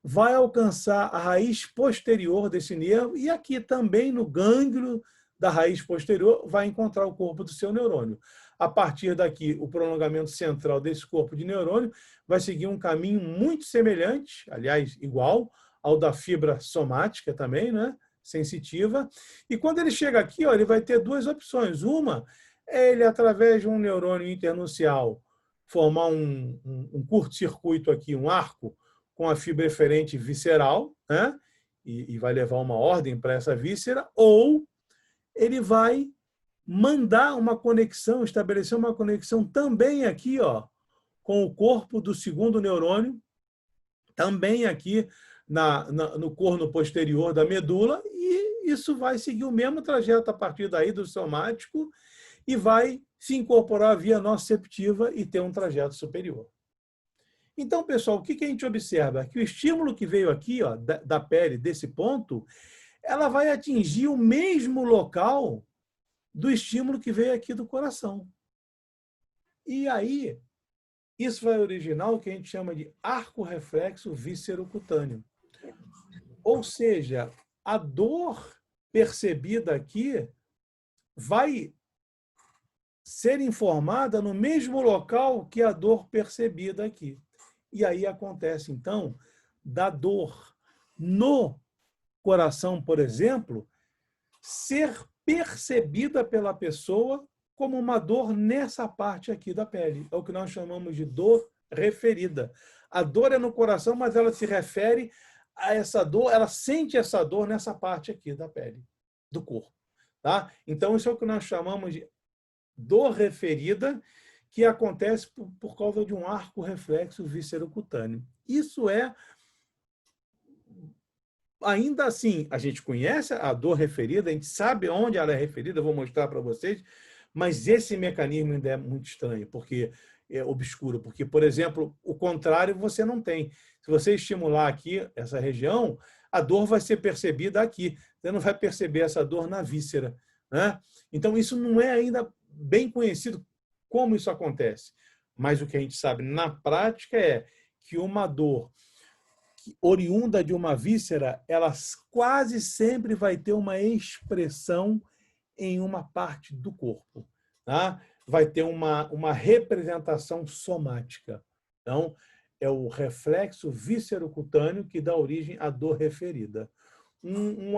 vai alcançar a raiz posterior desse nervo e aqui também no gânglio da raiz posterior vai encontrar o corpo do seu neurônio. A partir daqui, o prolongamento central desse corpo de neurônio vai seguir um caminho muito semelhante, aliás, igual ao da fibra somática também, né? Sensitiva. E quando ele chega aqui, ó, ele vai ter duas opções. Uma é ele, através de um neurônio internuncial, formar um curto-circuito aqui, um arco, com a fibra eferente visceral, né? E vai levar uma ordem para essa víscera, ou ele vai mandar uma conexão, estabelecer uma conexão também aqui, ó, com o corpo do segundo neurônio, também aqui no corno posterior da medula, e isso vai seguir o mesmo trajeto a partir daí do somático e vai se incorporar via nociceptiva e ter um trajeto superior. Então, pessoal, o que a gente observa? Que o estímulo que veio aqui, ó, da pele, desse ponto, ela vai atingir o mesmo local do estímulo que veio aqui do coração. E aí, isso vai originar o que a gente chama de arco reflexo viscerocutâneo. Ou seja, a dor percebida aqui vai ser informada no mesmo local que a dor percebida aqui. E aí acontece, então, da dor no coração, por exemplo, ser percebida pela pessoa como uma dor nessa parte aqui da pele. É o que nós chamamos de dor referida. A dor é no coração, mas ela se refere a essa dor, ela sente essa dor nessa parte aqui da pele, do corpo. Tá? Então, isso é o que nós chamamos de dor referida, que acontece por causa de um arco reflexo viscerocutâneo. Isso é, ainda assim, a gente conhece a dor referida, a gente sabe onde ela é referida, eu vou mostrar para vocês, mas esse mecanismo ainda é muito estranho, porque é obscuro, porque, por exemplo, o contrário você não tem. Se você estimular aqui essa região, a dor vai ser percebida aqui, você não vai perceber essa dor na víscera, né? Então, isso não é ainda bem conhecido como isso acontece. Mas o que a gente sabe na prática é que uma dor oriunda de uma víscera, ela quase sempre vai ter uma expressão em uma parte do corpo. Tá? Vai ter uma representação somática. Então, é o reflexo viscerocutâneo que dá origem à dor referida. Um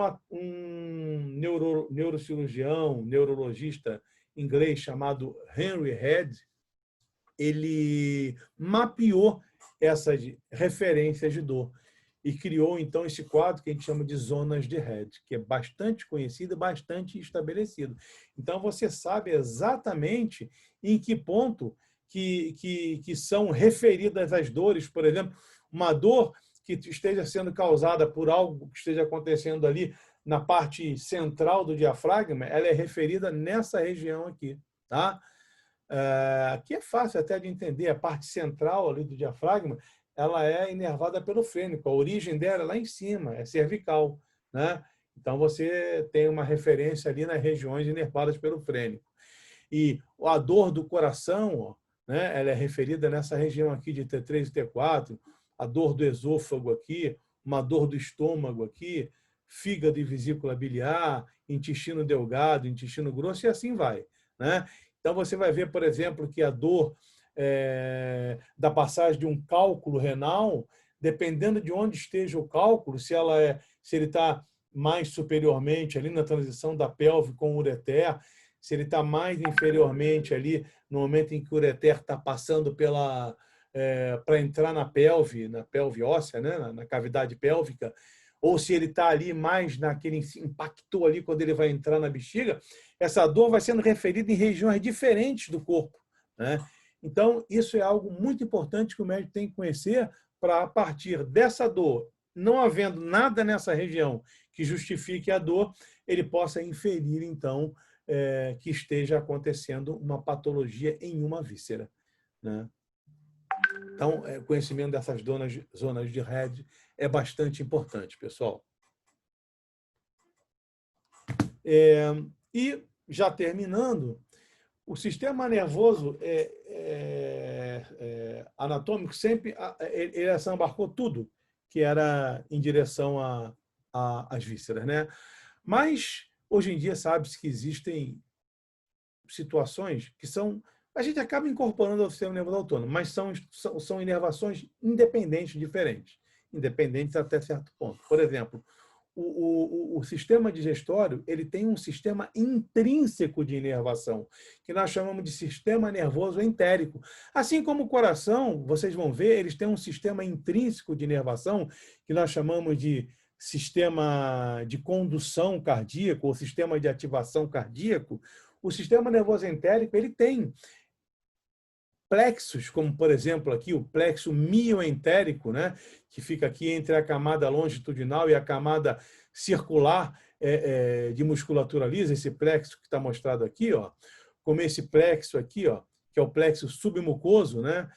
neurocirurgião, neurologista inglês chamado Henry Head, ele mapeou essas referências de dor e criou, então, esse quadro que a gente chama de zonas de Head, que é bastante conhecido e bastante estabelecido. Então, você sabe exatamente em que ponto que são referidas as dores. Por exemplo, uma dor que esteja sendo causada por algo que esteja acontecendo ali na parte central do diafragma, ela é referida nessa região aqui. Tá? Aqui é fácil até de entender, a parte central ali do diafragma, ela é inervada pelo frênico, a origem dela é lá em cima, é cervical. Né? Então, você tem uma referência ali nas regiões inervadas pelo frênico. E a dor do coração, ó, né, ela é referida nessa região aqui de T3 e T4, a dor do esôfago aqui, uma dor do estômago aqui, fígado e vesícula biliar, intestino delgado, intestino grosso, e assim vai. Né? Então, você vai ver, por exemplo, que a dor da passagem de um cálculo renal, dependendo de onde esteja o cálculo, se ele está mais superiormente ali na transição da pelve com o ureter, se ele está mais inferiormente ali no momento em que o ureter está passando para entrar na pelve óssea, né? Na cavidade pélvica, ou se ele está ali mais naquele impactou ali quando ele vai entrar na bexiga, essa dor vai sendo referida em regiões diferentes do corpo, né? Então, isso é algo muito importante que o médico tem que conhecer para, a partir dessa dor, não havendo nada nessa região que justifique a dor, ele possa inferir, então, que esteja acontecendo uma patologia em uma víscera, né? Então, o conhecimento dessas zonas de RED é bastante importante, pessoal. E, já terminando, o sistema nervoso anatômico sempre ele embarcou tudo que era em direção às vísceras, né? Mas, hoje em dia, sabe-se que existem situações que são... A gente acaba incorporando ao sistema nervoso autônomo, mas são inervações independentes, diferentes. Independentes até certo ponto. Por exemplo, o sistema digestório ele tem um sistema intrínseco de inervação, que nós chamamos de sistema nervoso entérico. Assim como o coração, vocês vão ver, eles têm um sistema intrínseco de inervação, que nós chamamos de sistema de condução cardíaco, ou sistema de ativação cardíaco. O sistema nervoso entérico ele tem plexos, como, por exemplo, aqui o plexo mioentérico, né, que fica aqui entre a camada longitudinal e a camada circular de musculatura lisa, esse plexo que está mostrado aqui, ó, como esse plexo aqui, ó, que é o plexo submucoso, né,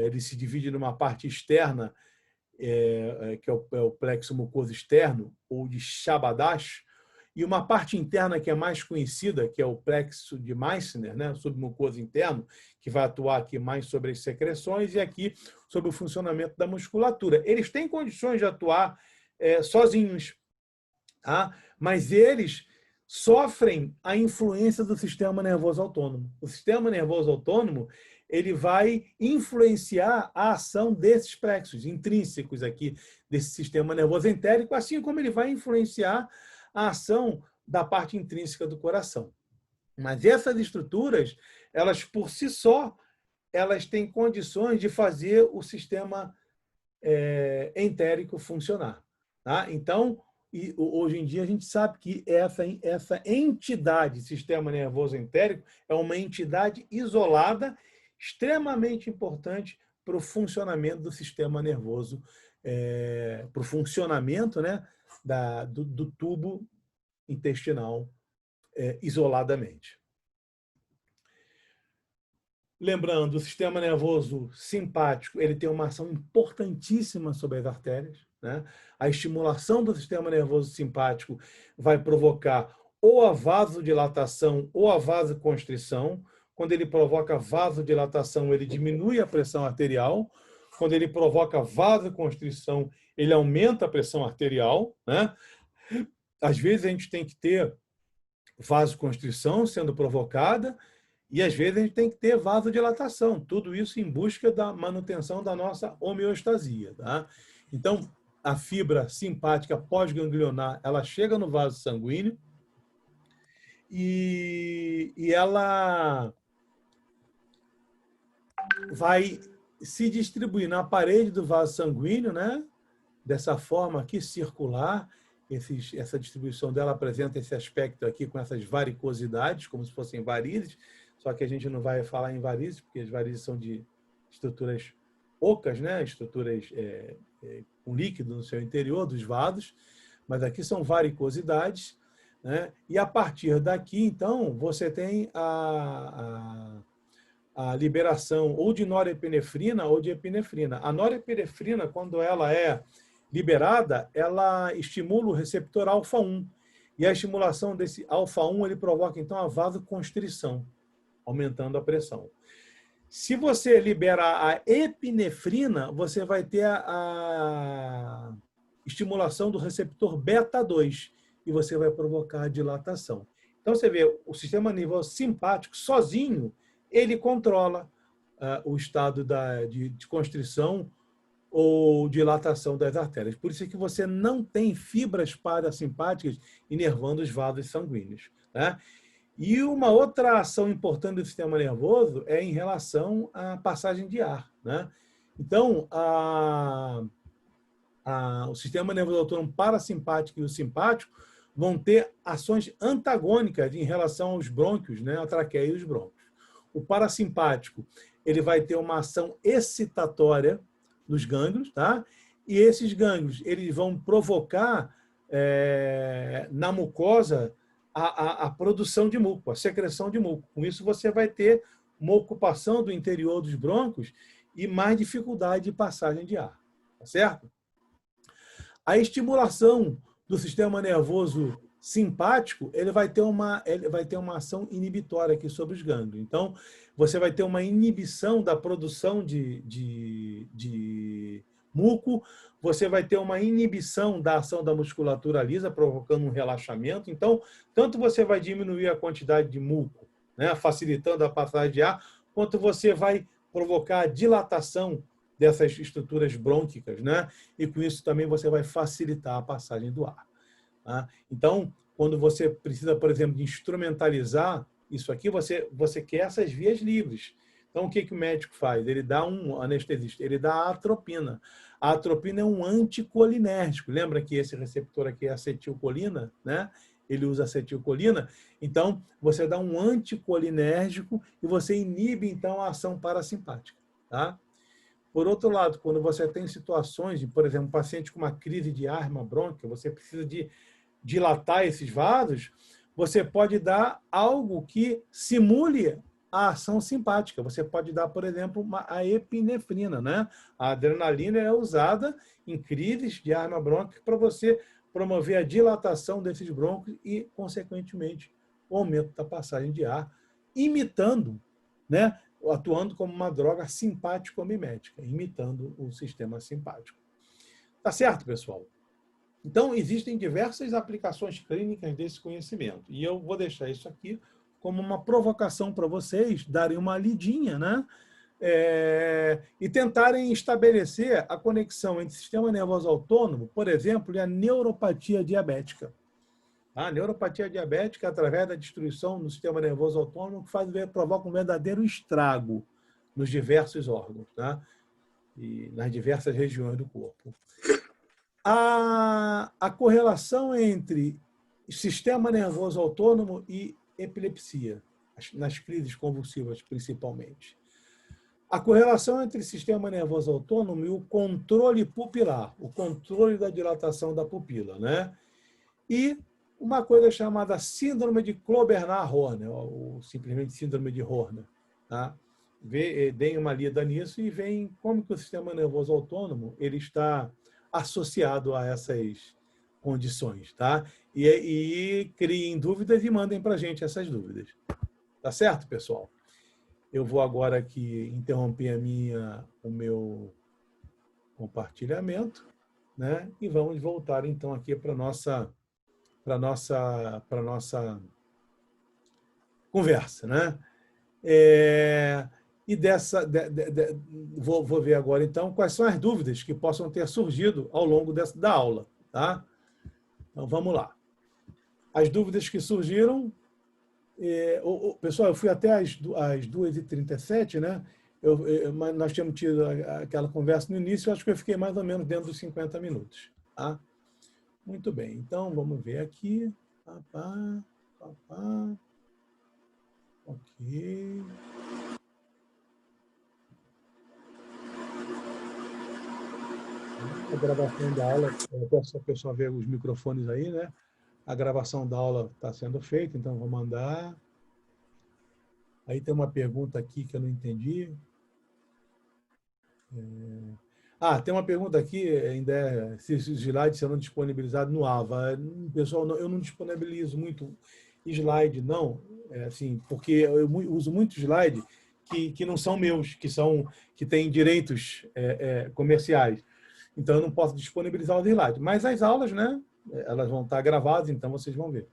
ele se divide numa parte externa, que é o plexo mucoso externo, ou de Chabadash, e uma parte interna que é mais conhecida, que é o plexo de Meissner, né, submucoso interno, que vai atuar aqui mais sobre as secreções e aqui sobre o funcionamento da musculatura. Eles têm condições de atuar sozinhos, tá? Mas eles sofrem a influência do sistema nervoso autônomo. O sistema nervoso autônomo ele vai influenciar a ação desses plexos intrínsecos aqui desse sistema nervoso entérico, assim como ele vai influenciar a ação da parte intrínseca do coração. Mas essas estruturas, elas por si só, elas têm condições de fazer o sistema entérico funcionar, tá? Então, hoje em dia, a gente sabe que essa entidade, sistema nervoso entérico, é uma entidade isolada, extremamente importante para o funcionamento do sistema nervoso, para o funcionamento, né, do tubo intestinal isoladamente. Lembrando, o sistema nervoso simpático ele tem uma ação importantíssima sobre as artérias, né? A estimulação do sistema nervoso simpático vai provocar ou a vasodilatação ou a vasoconstrição. Quando ele provoca vasodilatação, ele diminui a pressão arterial. Quando ele provoca vasoconstrição, ele aumenta a pressão arterial, né? Às vezes a gente tem que ter vasoconstrição sendo provocada e às vezes a gente tem que ter vasodilatação. Tudo isso em busca da manutenção da nossa homeostasia, tá? Então, a fibra simpática pós-ganglionar, ela chega no vaso sanguíneo e ela vai se distribuir na parede do vaso sanguíneo, né? Dessa forma aqui, circular. Essa distribuição dela apresenta esse aspecto aqui com essas varicosidades, como se fossem varizes, só que a gente não vai falar em varizes, porque as varizes são de estruturas ocas, né? Estruturas com líquido no seu interior, dos vasos, mas aqui são varicosidades, né? E a partir daqui, então, você tem a liberação ou de norepinefrina ou de epinefrina. A norepinefrina, quando ela é liberada, ela estimula o receptor alfa-1. E a estimulação desse alfa-1 ele provoca, então, a vasoconstrição, aumentando a pressão. Se você libera a epinefrina, você vai ter a estimulação do receptor beta-2 e você vai provocar a dilatação. Então, você vê, o sistema nervoso simpático, sozinho, ele controla o estado de constrição ou dilatação das artérias. Por isso é que você não tem fibras parasimpáticas inervando os vasos sanguíneos, né? E uma outra ação importante do sistema nervoso é em relação à passagem de ar, né? Então, o sistema nervoso autônomo parasimpático e o simpático vão ter ações antagônicas em relação aos brônquios, né? A traqueia e os brônquios. O parasimpático, ele vai ter uma ação excitatória nos gânglios, tá? E esses gânglios, eles vão provocar na mucosa a produção de muco, a secreção de muco. Com isso, você vai ter uma ocupação do interior dos brônquios e mais dificuldade de passagem de ar, tá certo? A estimulação do sistema nervoso simpático, ele vai ter uma ação inibitória aqui sobre os gânglios. Então, você vai ter uma inibição da produção de muco, você vai ter uma inibição da ação da musculatura lisa, provocando um relaxamento. Então, tanto você vai diminuir a quantidade de muco, né, facilitando a passagem de ar, quanto você vai provocar a dilatação dessas estruturas brônquicas, né? E com isso também você vai facilitar a passagem do ar. Tá? Então, quando você precisa, por exemplo, de instrumentalizar isso aqui, você quer essas vias livres. Então, o que o médico faz? Ele dá um anestesista, ele dá a atropina. A atropina é um anticolinérgico. Lembra que esse receptor aqui é acetilcolina, né? Ele usa acetilcolina. Então, você dá um anticolinérgico e você inibe, então, a ação parasimpática. Tá? Por outro lado, quando você tem situações de, por exemplo, um paciente com uma crise de asma brônquica, você precisa de dilatar esses vasos, você pode dar algo que simule a ação simpática. Você pode dar, por exemplo, a epinefrina, né? A adrenalina é usada em crises de asma brônquica para você promover a dilatação desses brônquios e, consequentemente, o aumento da passagem de ar, imitando, né? Atuando como uma droga simpático-mimética, imitando o sistema simpático. Tá certo, pessoal? Então, existem diversas aplicações clínicas desse conhecimento. E eu vou deixar isso aqui como uma provocação para vocês darem uma lidinha, né? E tentarem estabelecer a conexão entre o sistema nervoso autônomo, por exemplo, e a neuropatia diabética. A neuropatia diabética, através da destruição do sistema nervoso autônomo, provoca um verdadeiro estrago nos diversos órgãos, tá? E nas diversas regiões do corpo. A correlação entre sistema nervoso autônomo e epilepsia, nas crises convulsivas principalmente. A correlação entre sistema nervoso autônomo e o controle pupilar, o controle da dilatação da pupila, né? E uma coisa chamada síndrome de Klober-Horner, ou simplesmente síndrome de Horner. Tá? Deem uma lida nisso e veem como que o sistema nervoso autônomo ele está associado a essas condições. Tá? E criem dúvidas e mandem para a gente essas dúvidas. Tá certo, pessoal? Eu vou agora aqui interromper o meu compartilhamento, né? E vamos voltar então aqui para nossa conversa, né? Vou ver agora, então, quais são as dúvidas que possam ter surgido ao longo da aula, tá? Então, vamos lá. As dúvidas que surgiram... pessoal, eu fui até às 2h37, né? Mas nós tínhamos tido aquela conversa no início, eu acho que eu fiquei mais ou menos dentro dos 50 minutos, tá? Muito bem, então vamos ver aqui. Ok. A gravação da aula, eu peço a pessoa ver os microfones aí, né? A gravação da aula está sendo feita, então vou mandar. Aí tem uma pergunta aqui que eu não entendi. Tem uma pergunta aqui, ainda se os slides serão disponibilizados no AVA. Pessoal, eu não disponibilizo muito slide, não, assim, porque eu uso muito slide que não são meus, que têm direitos comerciais. Então, eu não posso disponibilizar os slides. Mas as aulas, né, elas vão estar gravadas, então vocês vão ver.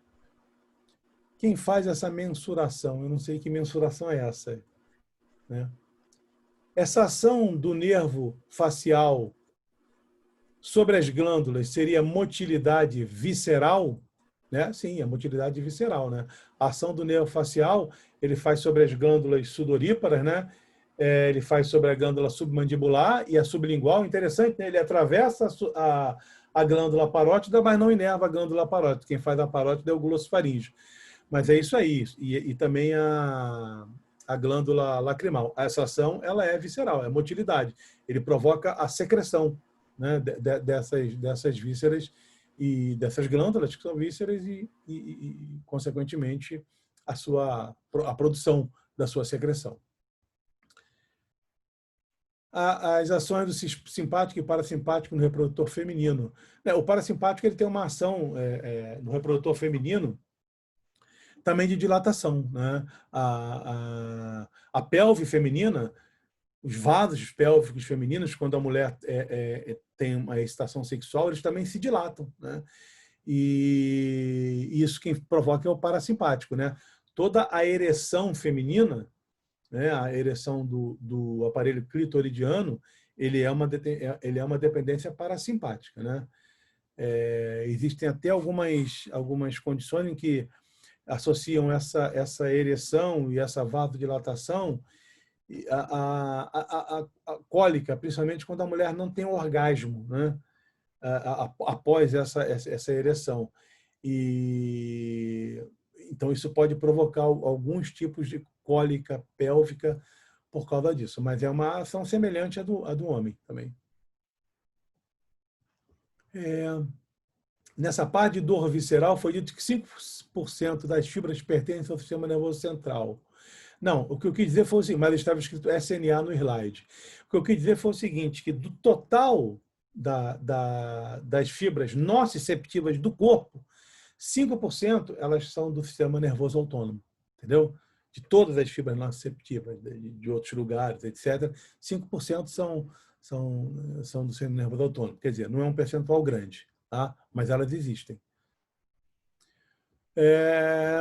Quem faz essa mensuração? Eu não sei que mensuração é essa, né? Essa ação do nervo facial sobre as glândulas seria motilidade visceral? né? Sim, a motilidade visceral, né? A ação do nervo facial, ele faz sobre as glândulas sudoríparas, né? Ele faz sobre a glândula submandibular e a sublingual. Interessante, né? Ele atravessa a glândula parótida, mas não inerva a glândula parótida. Quem faz a parótida é o glossofaríngeo. Mas é isso aí. E também a glândula lacrimal. Essa ação, ela é visceral, é motilidade. Ele provoca a secreção, né, dessas vísceras e dessas glândulas que são vísceras e consequentemente, a produção da sua secreção. As ações do simpático e parasimpático no reprodutor feminino. O parasimpático ele tem uma ação no reprodutor feminino também de dilatação, né? A pelve feminina, os vasos pélvicos femininos, quando a mulher tem uma excitação sexual, eles também se dilatam, né? E isso quem provoca é o parasimpático, né? Toda a ereção feminina, né, a ereção do aparelho clitoridiano, ele é uma dependência parasimpática, né? Existem até algumas condições em que associam essa ereção e essa vasodilatação a cólica, principalmente quando a mulher não tem orgasmo, né? Após essa ereção. Então, isso pode provocar alguns tipos de cólica pélvica por causa disso, mas é uma ação semelhante à do homem também. Nessa parte de dor visceral, foi dito que 5% das fibras pertencem ao sistema nervoso central. Não, o que eu quis dizer foi o seguinte, mas estava escrito SNA no slide. O que eu quis dizer foi o seguinte, que do total das fibras nociceptivas do corpo, 5% elas são do sistema nervoso autônomo, entendeu? De todas as fibras nociceptivas, de outros lugares, etc., 5% são do sistema nervoso autônomo. Quer dizer, não é um percentual grande, tá? Mas elas existem.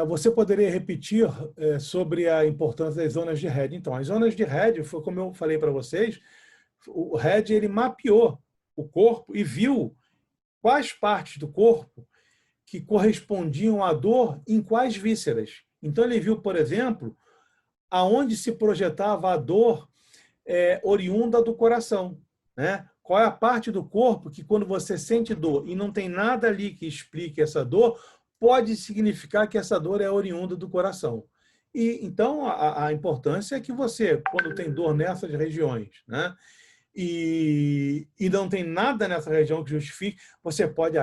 Você poderia repetir sobre a importância das zonas de RED? Então, as zonas de RED, foi como eu falei para vocês, o RED ele mapeou o corpo e viu quais partes do corpo que correspondiam à dor em quais vísceras. Então, ele viu, por exemplo, aonde se projetava a dor oriunda do coração, né? Qual é a parte do corpo que, quando você sente dor e não tem nada ali que explique essa dor, pode significar que essa dor é oriunda do coração. E então, a importância é que você, quando tem dor nessas regiões, né? E não tem nada nessa região que justifique, você pode,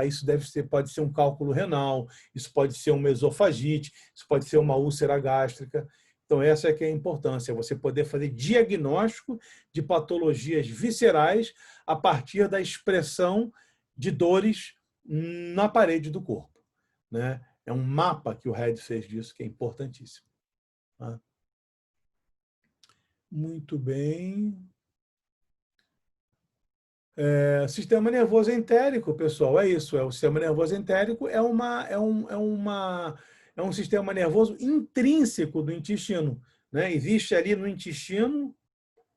pode ser um cálculo renal, isso pode ser uma esofagite, isso pode ser uma úlcera gástrica. Então, essa é que é a importância, você poder fazer diagnóstico de patologias viscerais a partir da expressão de dores na parede do corpo, né? É um mapa que o RED fez disso, que é importantíssimo. Tá? Muito bem. Sistema nervoso entérico, pessoal, é isso. O sistema nervoso entérico é um sistema nervoso intrínseco do intestino, né? Existe ali no intestino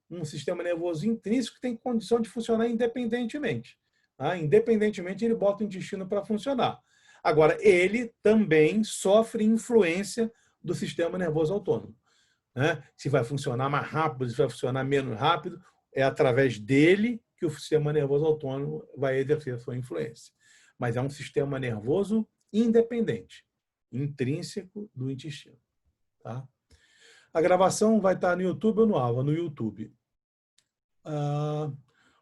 um sistema nervoso intrínseco que tem condição de funcionar independentemente. Tá? Independentemente, ele bota o intestino para funcionar. Agora, ele também sofre influência do sistema nervoso autônomo, né? Se vai funcionar mais rápido, se vai funcionar menos rápido, é através dele que o sistema nervoso autônomo vai exercer a sua influência. Mas é um sistema nervoso independente, intrínseco do intestino. Tá? A gravação vai estar no YouTube ou no AVA? No YouTube.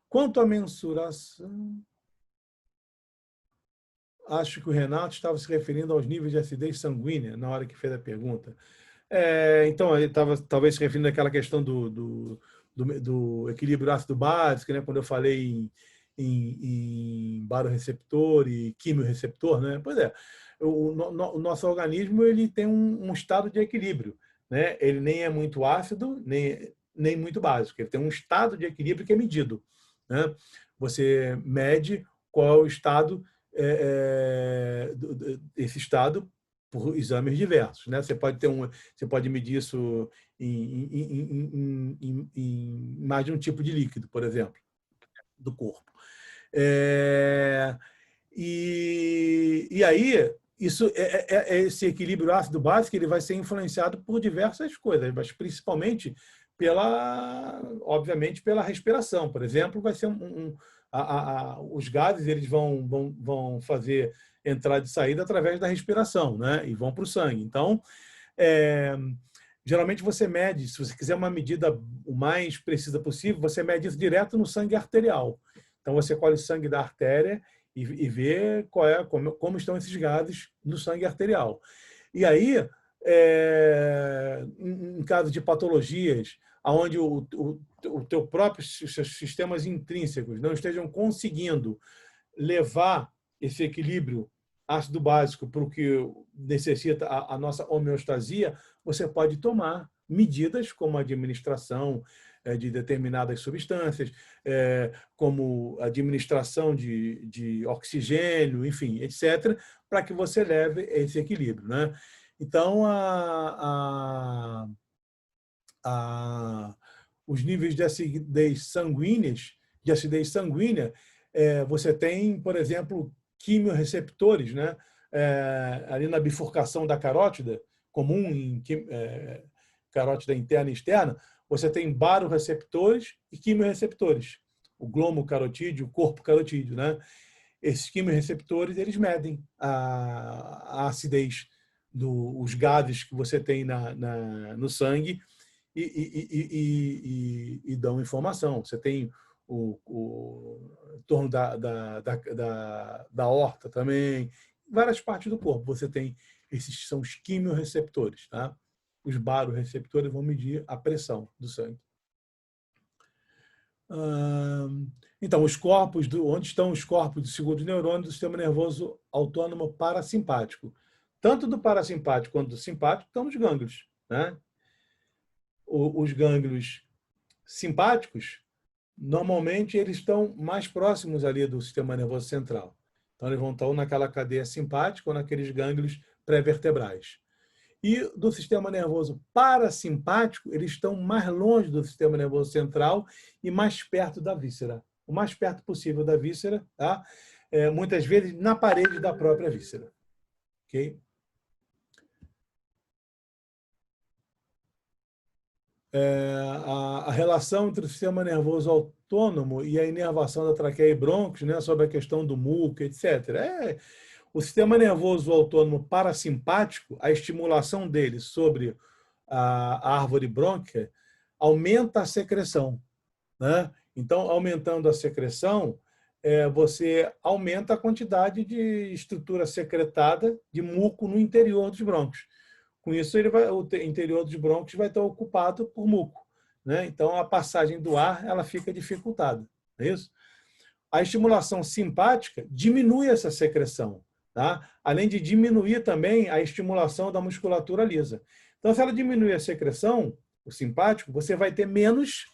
Quanto à mensuração, acho que o Renato estava se referindo aos níveis de acidez sanguínea na hora que fez a pergunta. Então, ele estava talvez se referindo àquela questão do equilíbrio ácido-básico, né? Quando eu falei em baroreceptor e quimiorreceptor, né? Pois é, o nosso organismo ele tem um estado de equilíbrio, né? Ele nem é muito ácido, nem muito básico. Ele tem um estado de equilíbrio que é medido, né? Você mede qual é o estado, esse estado por exames diversos, né? Você pode medir isso em mais de um tipo de líquido, por exemplo, do corpo. E aí, esse equilíbrio ácido-básico ele vai ser influenciado por diversas coisas, mas principalmente obviamente, pela respiração. Por exemplo, vai ser os gases eles vão fazer entrada e saída através da respiração, né? E vão para o sangue. Então, geralmente você mede, se você quiser uma medida o mais precisa possível, você mede isso direto no sangue arterial. Então, você colhe sangue da artéria e vê como estão esses gases no sangue arterial. E aí, em caso de patologias, onde o teu próprio seus sistemas intrínsecos não estejam conseguindo levar esse equilíbrio ácido-básico para o que necessita a nossa homeostasia, você pode tomar medidas como a administração de determinadas substâncias, como administração de oxigênio, enfim, etc., para que você leve esse equilíbrio, né? Então, os níveis de acidez sanguínea, você tem, por exemplo, quimiorreceptores, né? Ali na bifurcação da carótida, comum em carótida interna e externa, você tem baroreceptores e quimiorreceptores, o glomo carotídeo, o corpo carotídeo, né? Esses quimiorreceptores, eles medem a acidez os gases que você tem no sangue e dão informação. Você tem em torno da aorta também, várias partes do corpo. Você tem esses são os quimiorreceptores, tá? Os baroreceptores vão medir a pressão do sangue. Então, onde estão os corpos do segundo neurônio do sistema nervoso autônomo parasimpático? Tanto do parasimpático quanto do simpático estão nos gânglios, né? Os gânglios simpáticos, normalmente, eles estão mais próximos ali do sistema nervoso central. Então, eles vão estar naquela cadeia simpática ou naqueles gânglios pré-vertebrais. E do sistema nervoso parasimpático, eles estão mais longe do sistema nervoso central e mais perto da víscera. O mais perto possível da víscera, tá? Muitas vezes na parede da própria víscera. Ok? A relação entre o sistema nervoso autônomo e a inervação da traqueia e brônquios, né, sobre a questão do muco, etc. O sistema nervoso autônomo parasimpático, a estimulação dele sobre a árvore brônquia aumenta a secreção, né? Então, aumentando a secreção, você aumenta a quantidade de estrutura secretada de muco no interior dos brônquios. Com isso, o interior dos brônquios vai estar ocupado por muco, né? Então, a passagem do ar ela fica dificultada. Não é isso? A estimulação simpática diminui essa secreção, tá? Além de diminuir também a estimulação da musculatura lisa. Então, se ela diminuir a secreção, o simpático, você vai ter menos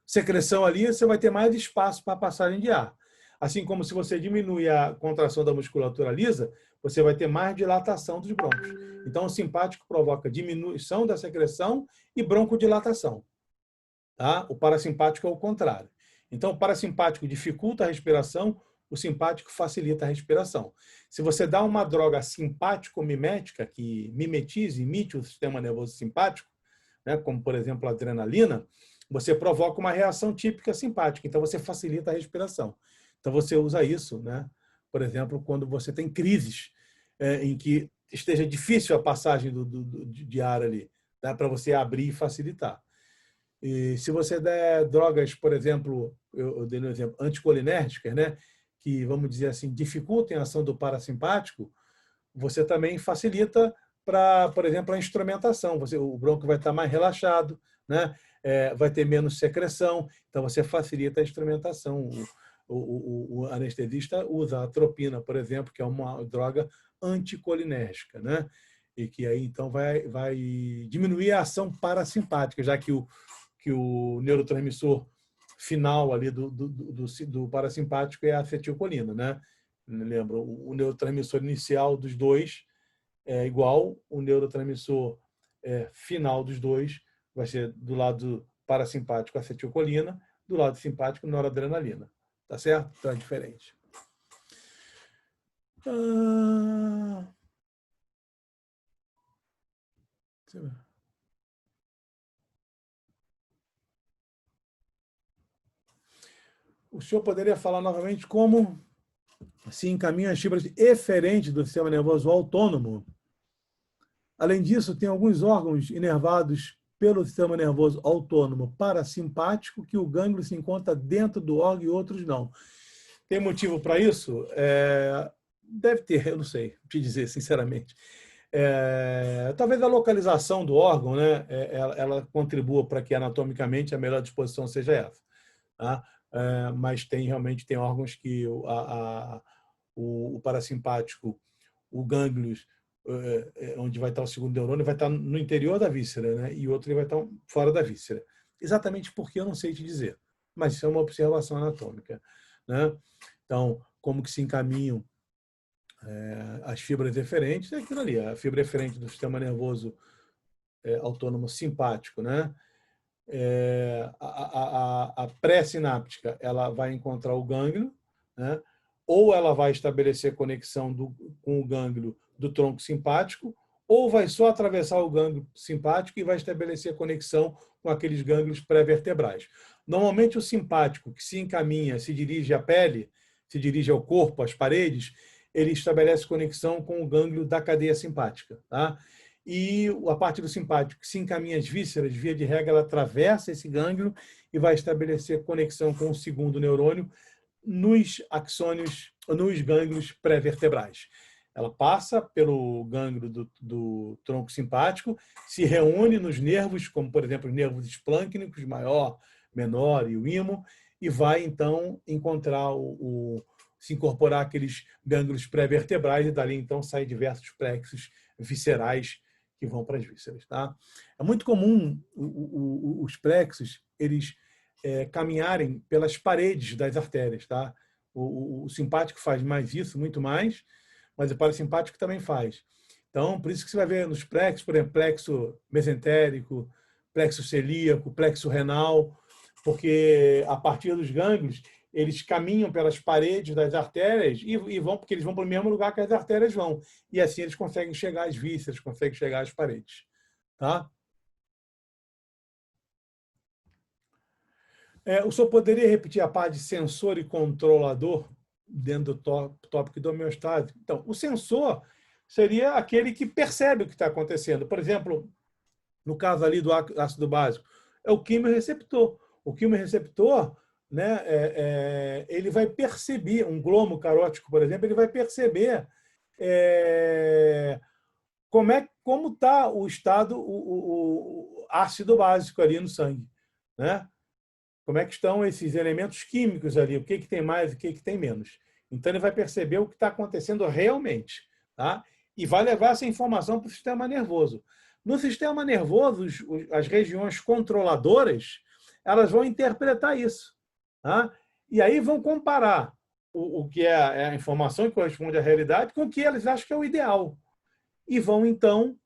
secreção ali, você vai ter mais espaço para a passagem de ar. Assim como se você diminui a contração da musculatura lisa, você vai ter mais dilatação dos brônquios. Então, o simpático provoca diminuição da secreção e broncodilatação. Tá? O parasimpático é o contrário. Então, o parasimpático dificulta a respiração, o simpático facilita a respiração. Se você dá uma droga simpático-mimética, que imite o sistema nervoso simpático, né, como, por exemplo, a adrenalina, você provoca uma reação típica simpática. Então, você facilita a respiração. Então, você usa isso, né? Por exemplo, quando você tem crises em que esteja difícil a passagem de ar ali, dá para você abrir e facilitar. E se você der drogas, por exemplo, eu dei um exemplo, anticolinérgicas, né? Que, vamos dizer assim, dificultem a ação do parasimpático, você também facilita para, por exemplo, a instrumentação. O bronco vai estar mais relaxado, né? Vai ter menos secreção, então você facilita a instrumentação. O anestesista usa a atropina, por exemplo, que é uma droga anticolinérgica, né? E que aí então vai diminuir a ação parasimpática, já que o neurotransmissor final ali do parasimpático é a acetilcolina, né? Lembra, o neurotransmissor inicial dos dois é igual, o neurotransmissor final dos dois vai ser do lado parasimpático acetilcolina, do lado simpático noradrenalina. Tá certo? Então é diferente. Ah, o senhor poderia falar novamente como se encaminham as fibras eferentes do sistema nervoso autônomo? Além disso, tem alguns órgãos inervados pelo sistema nervoso autônomo parasimpático que o gânglio se encontra dentro do órgão e outros não. Tem motivo para isso? Deve ter, eu não sei te dizer, sinceramente. Talvez a localização do órgão, né, ela contribua para que anatomicamente a melhor disposição seja essa. Tá? Mas realmente tem órgãos que o parasimpático, o gânglio, onde vai estar o segundo neurônio, vai estar no interior da víscera, né? E outro vai estar fora da víscera. Exatamente porque eu não sei te dizer, mas isso é uma observação anatômica, né? Então, como que se encaminham as fibras eferentes? É aquilo ali, a fibra eferente do sistema nervoso autônomo simpático, né? A pré-sináptica, ela vai encontrar o gânglio, né? Ou ela vai estabelecer conexão com o gânglio do tronco simpático, ou vai só atravessar o gânglio simpático e vai estabelecer conexão com aqueles gânglios pré-vertebrais. Normalmente o simpático, que se encaminha, se dirige à pele, se dirige ao corpo, às paredes, ele estabelece conexão com o gânglio da cadeia simpática, tá? E a parte do simpático, que se encaminha às vísceras, via de regra, ela atravessa esse gânglio e vai estabelecer conexão com o segundo neurônio nos axônios, nos gânglios pré-vertebrais. Ela passa pelo gânglio do tronco simpático, se reúne nos nervos, como, por exemplo, os nervos esplâncnicos, maior, menor e o imo, e vai, então, encontrar se incorporar aqueles gânglios pré-vertebrais e dali, então, saem diversos plexos viscerais que vão para as vísceras. Tá? É muito comum os plexos eles caminharem pelas paredes das artérias. Tá? O simpático faz mais isso, muito mais, mas o parasimpático também faz. Então, por isso que você vai ver nos plexos, por exemplo, plexo mesentérico, plexo celíaco, plexo renal, porque a partir dos gânglios eles caminham pelas paredes das artérias e vão, porque eles vão para o mesmo lugar que as artérias vão. E assim eles conseguem chegar às vísceras, conseguem chegar às paredes. Tá? O senhor poderia repetir a parte de sensor e controlador dentro do tópico da homeostase? Então, o sensor seria aquele que percebe o que está acontecendo. Por exemplo, no caso ali do ácido básico, é o quimiorreceptor. O quimiorreceptor, né, ele vai perceber, um glomo carótico, por exemplo, ele vai perceber como está o estado, o ácido básico ali no sangue. Né? Como é que estão esses elementos químicos ali, o que tem mais e o que tem menos. Então, ele vai perceber o que está acontecendo realmente. Tá? E vai levar essa informação para o sistema nervoso. No sistema nervoso, as regiões controladoras, elas vão interpretar isso. Tá? E aí vão comparar o que é a informação que corresponde à realidade com o que eles acham que é o ideal. E vão, então,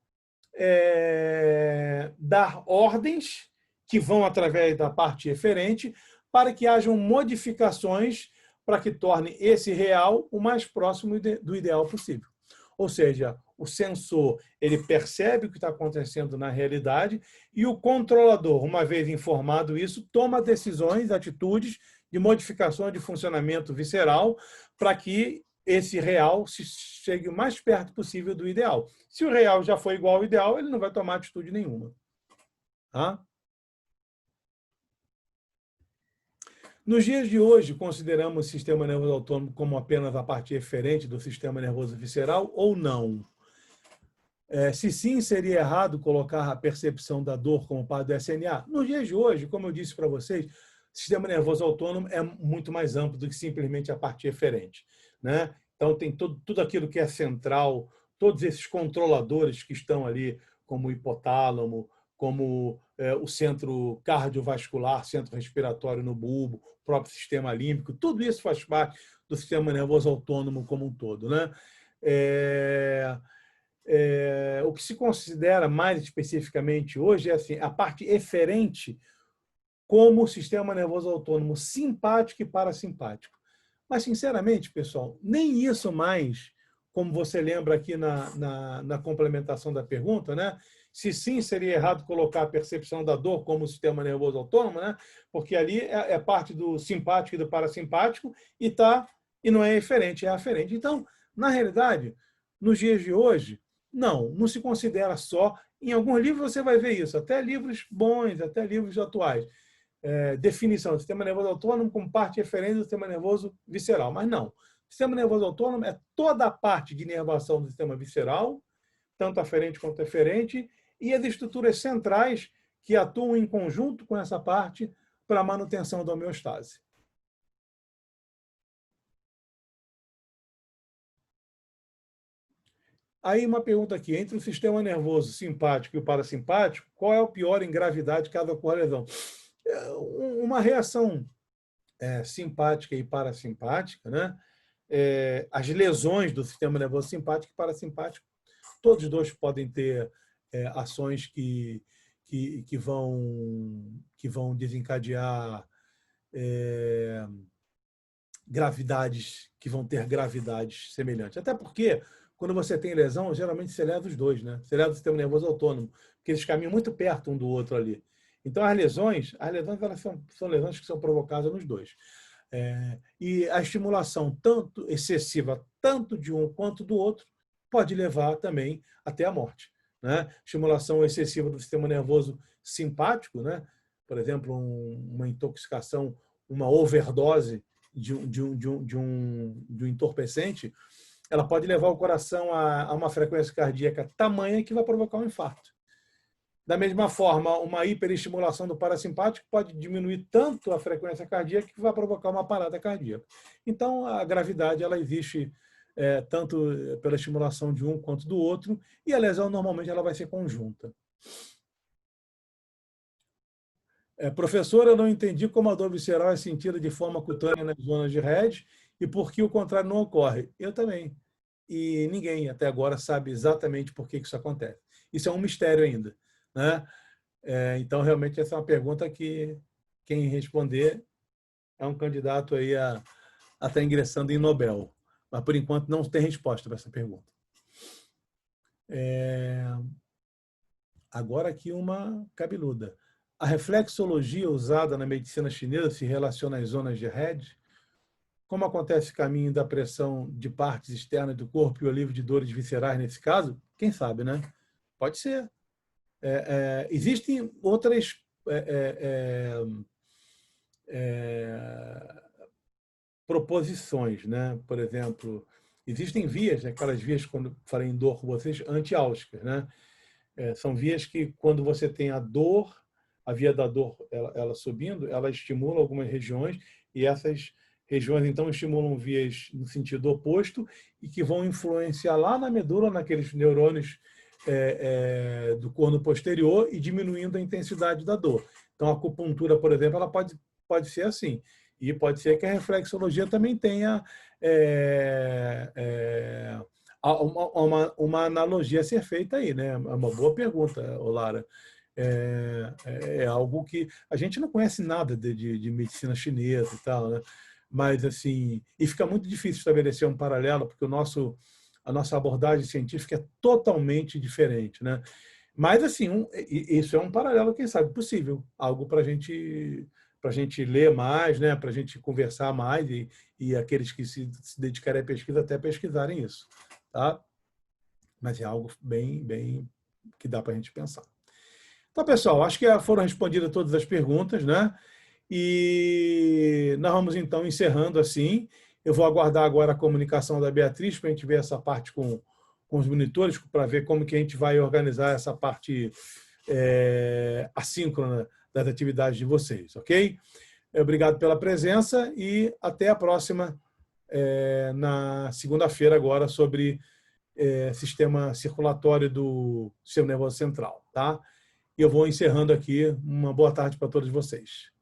dar ordens que vão através da parte eferente para que hajam modificações para que torne esse real o mais próximo do ideal possível. Ou seja, o sensor ele percebe o que está acontecendo na realidade e o controlador, uma vez informado isso, toma decisões, atitudes de modificação de funcionamento visceral para que esse real se chegue o mais perto possível do ideal. Se o real já for igual ao ideal, ele não vai tomar atitude nenhuma. Tá? Nos dias de hoje, consideramos o sistema nervoso autônomo como apenas a parte eferente do sistema nervoso visceral ou não? Se sim, seria errado colocar a percepção da dor como parte do SNA? Nos dias de hoje, como eu disse para vocês, o sistema nervoso autônomo é muito mais amplo do que simplesmente a parte eferente. Né? Então, tem tudo aquilo que é central, todos esses controladores que estão ali, como o hipotálamo, como o centro cardiovascular, centro respiratório no bulbo, o próprio sistema límbico, tudo isso faz parte do sistema nervoso autônomo como um todo. Né? O que se considera mais especificamente hoje é assim, a parte eferente como o sistema nervoso autônomo simpático e parasimpático. Mas, sinceramente, pessoal, nem isso mais como você lembra aqui na complementação da pergunta, né? Se sim, seria errado colocar a percepção da dor como sistema nervoso autônomo, né? Porque ali é parte do simpático e do parasimpático e não é eferente, é aferente. Então, na realidade, nos dias de hoje, não se considera só. Em alguns livros você vai ver isso, até livros bons, até livros atuais. Definição do sistema nervoso autônomo como parte eferente do sistema nervoso visceral. Mas não. O sistema nervoso autônomo é toda a parte de inervação do sistema visceral, tanto aferente quanto eferente, e as estruturas centrais que atuam em conjunto com essa parte para a manutenção da homeostase. Aí uma pergunta aqui, entre o sistema nervoso simpático e o parasimpático, qual é o pior em gravidade caso ocorra lesão? Uma reação simpática e parasimpática, né? As lesões do sistema nervoso simpático e parasimpático, todos os dois podem ter ações que vão desencadear gravidades, que vão ter gravidades semelhantes. Até porque, quando você tem lesão, geralmente você leva os dois, né? Você leva o sistema nervoso autônomo, porque eles caminham muito perto um do outro ali. Então, as lesões elas são lesões que são provocadas nos dois. E a estimulação tanto excessiva, tanto de um quanto do outro, pode levar também até a morte, né? Estimulação excessiva do sistema nervoso simpático, né? Por exemplo, uma intoxicação, uma overdose de um entorpecente, ela pode levar o coração a uma frequência cardíaca tamanha que vai provocar um infarto. Da mesma forma, uma hiperestimulação do parasimpático pode diminuir tanto a frequência cardíaca que vai provocar uma parada cardíaca. Então, a gravidade ela existe tanto pela estimulação de um quanto do outro, e a lesão normalmente ela vai ser conjunta. Professor, eu não entendi como a dor visceral é sentida de forma cutânea nas zonas de RED e por que o contrário não ocorre. Eu também. E ninguém até agora sabe exatamente por que isso acontece. Isso é um mistério ainda, né? Então, realmente, essa é uma pergunta que quem responder é um candidato aí a estar ingressando em Nobel. Mas, por enquanto, não tem resposta para essa pergunta. Agora aqui uma cabeluda. A reflexologia usada na medicina chinesa se relaciona às zonas de RED? Como acontece o caminho da pressão de partes externas do corpo e o alívio de dores viscerais nesse caso? Quem sabe, né? Pode ser. Existem outras proposições, né? Por exemplo, existem vias, aquelas vias, quando falei em dor com vocês, anti-álgicas, né? São vias que, quando você tem a dor, a via da dor ela subindo, ela estimula algumas regiões, e essas regiões, então, estimulam vias no sentido oposto e que vão influenciar lá na medula, naqueles neurônios do corno posterior e diminuindo a intensidade da dor. Então, a acupuntura, por exemplo, ela pode ser assim. E pode ser que a reflexologia também tenha uma analogia a ser feita aí, né? É uma boa pergunta, Lara. É algo que a gente não conhece nada de medicina chinesa e tal, né? Mas, assim, e fica muito difícil estabelecer um paralelo, porque a nossa abordagem científica é totalmente diferente, né? Mas, assim, isso é um paralelo, quem sabe, possível. Algo para a gente ler mais, né? Para a gente conversar mais e aqueles que se dedicarem à pesquisa até pesquisarem isso, tá? Mas é algo bem que dá para a gente pensar. Então, pessoal, acho que foram respondidas todas as perguntas, né? E nós vamos, então, encerrando assim. Eu vou aguardar agora a comunicação da Beatriz para a gente ver essa parte com os monitores, para ver como que a gente vai organizar essa parte assíncrona das atividades de vocês, ok? Obrigado pela presença e até a próxima, na segunda-feira agora, sobre sistema circulatório do sistema nervoso central, tá? E eu vou encerrando aqui. Uma boa tarde para todos vocês.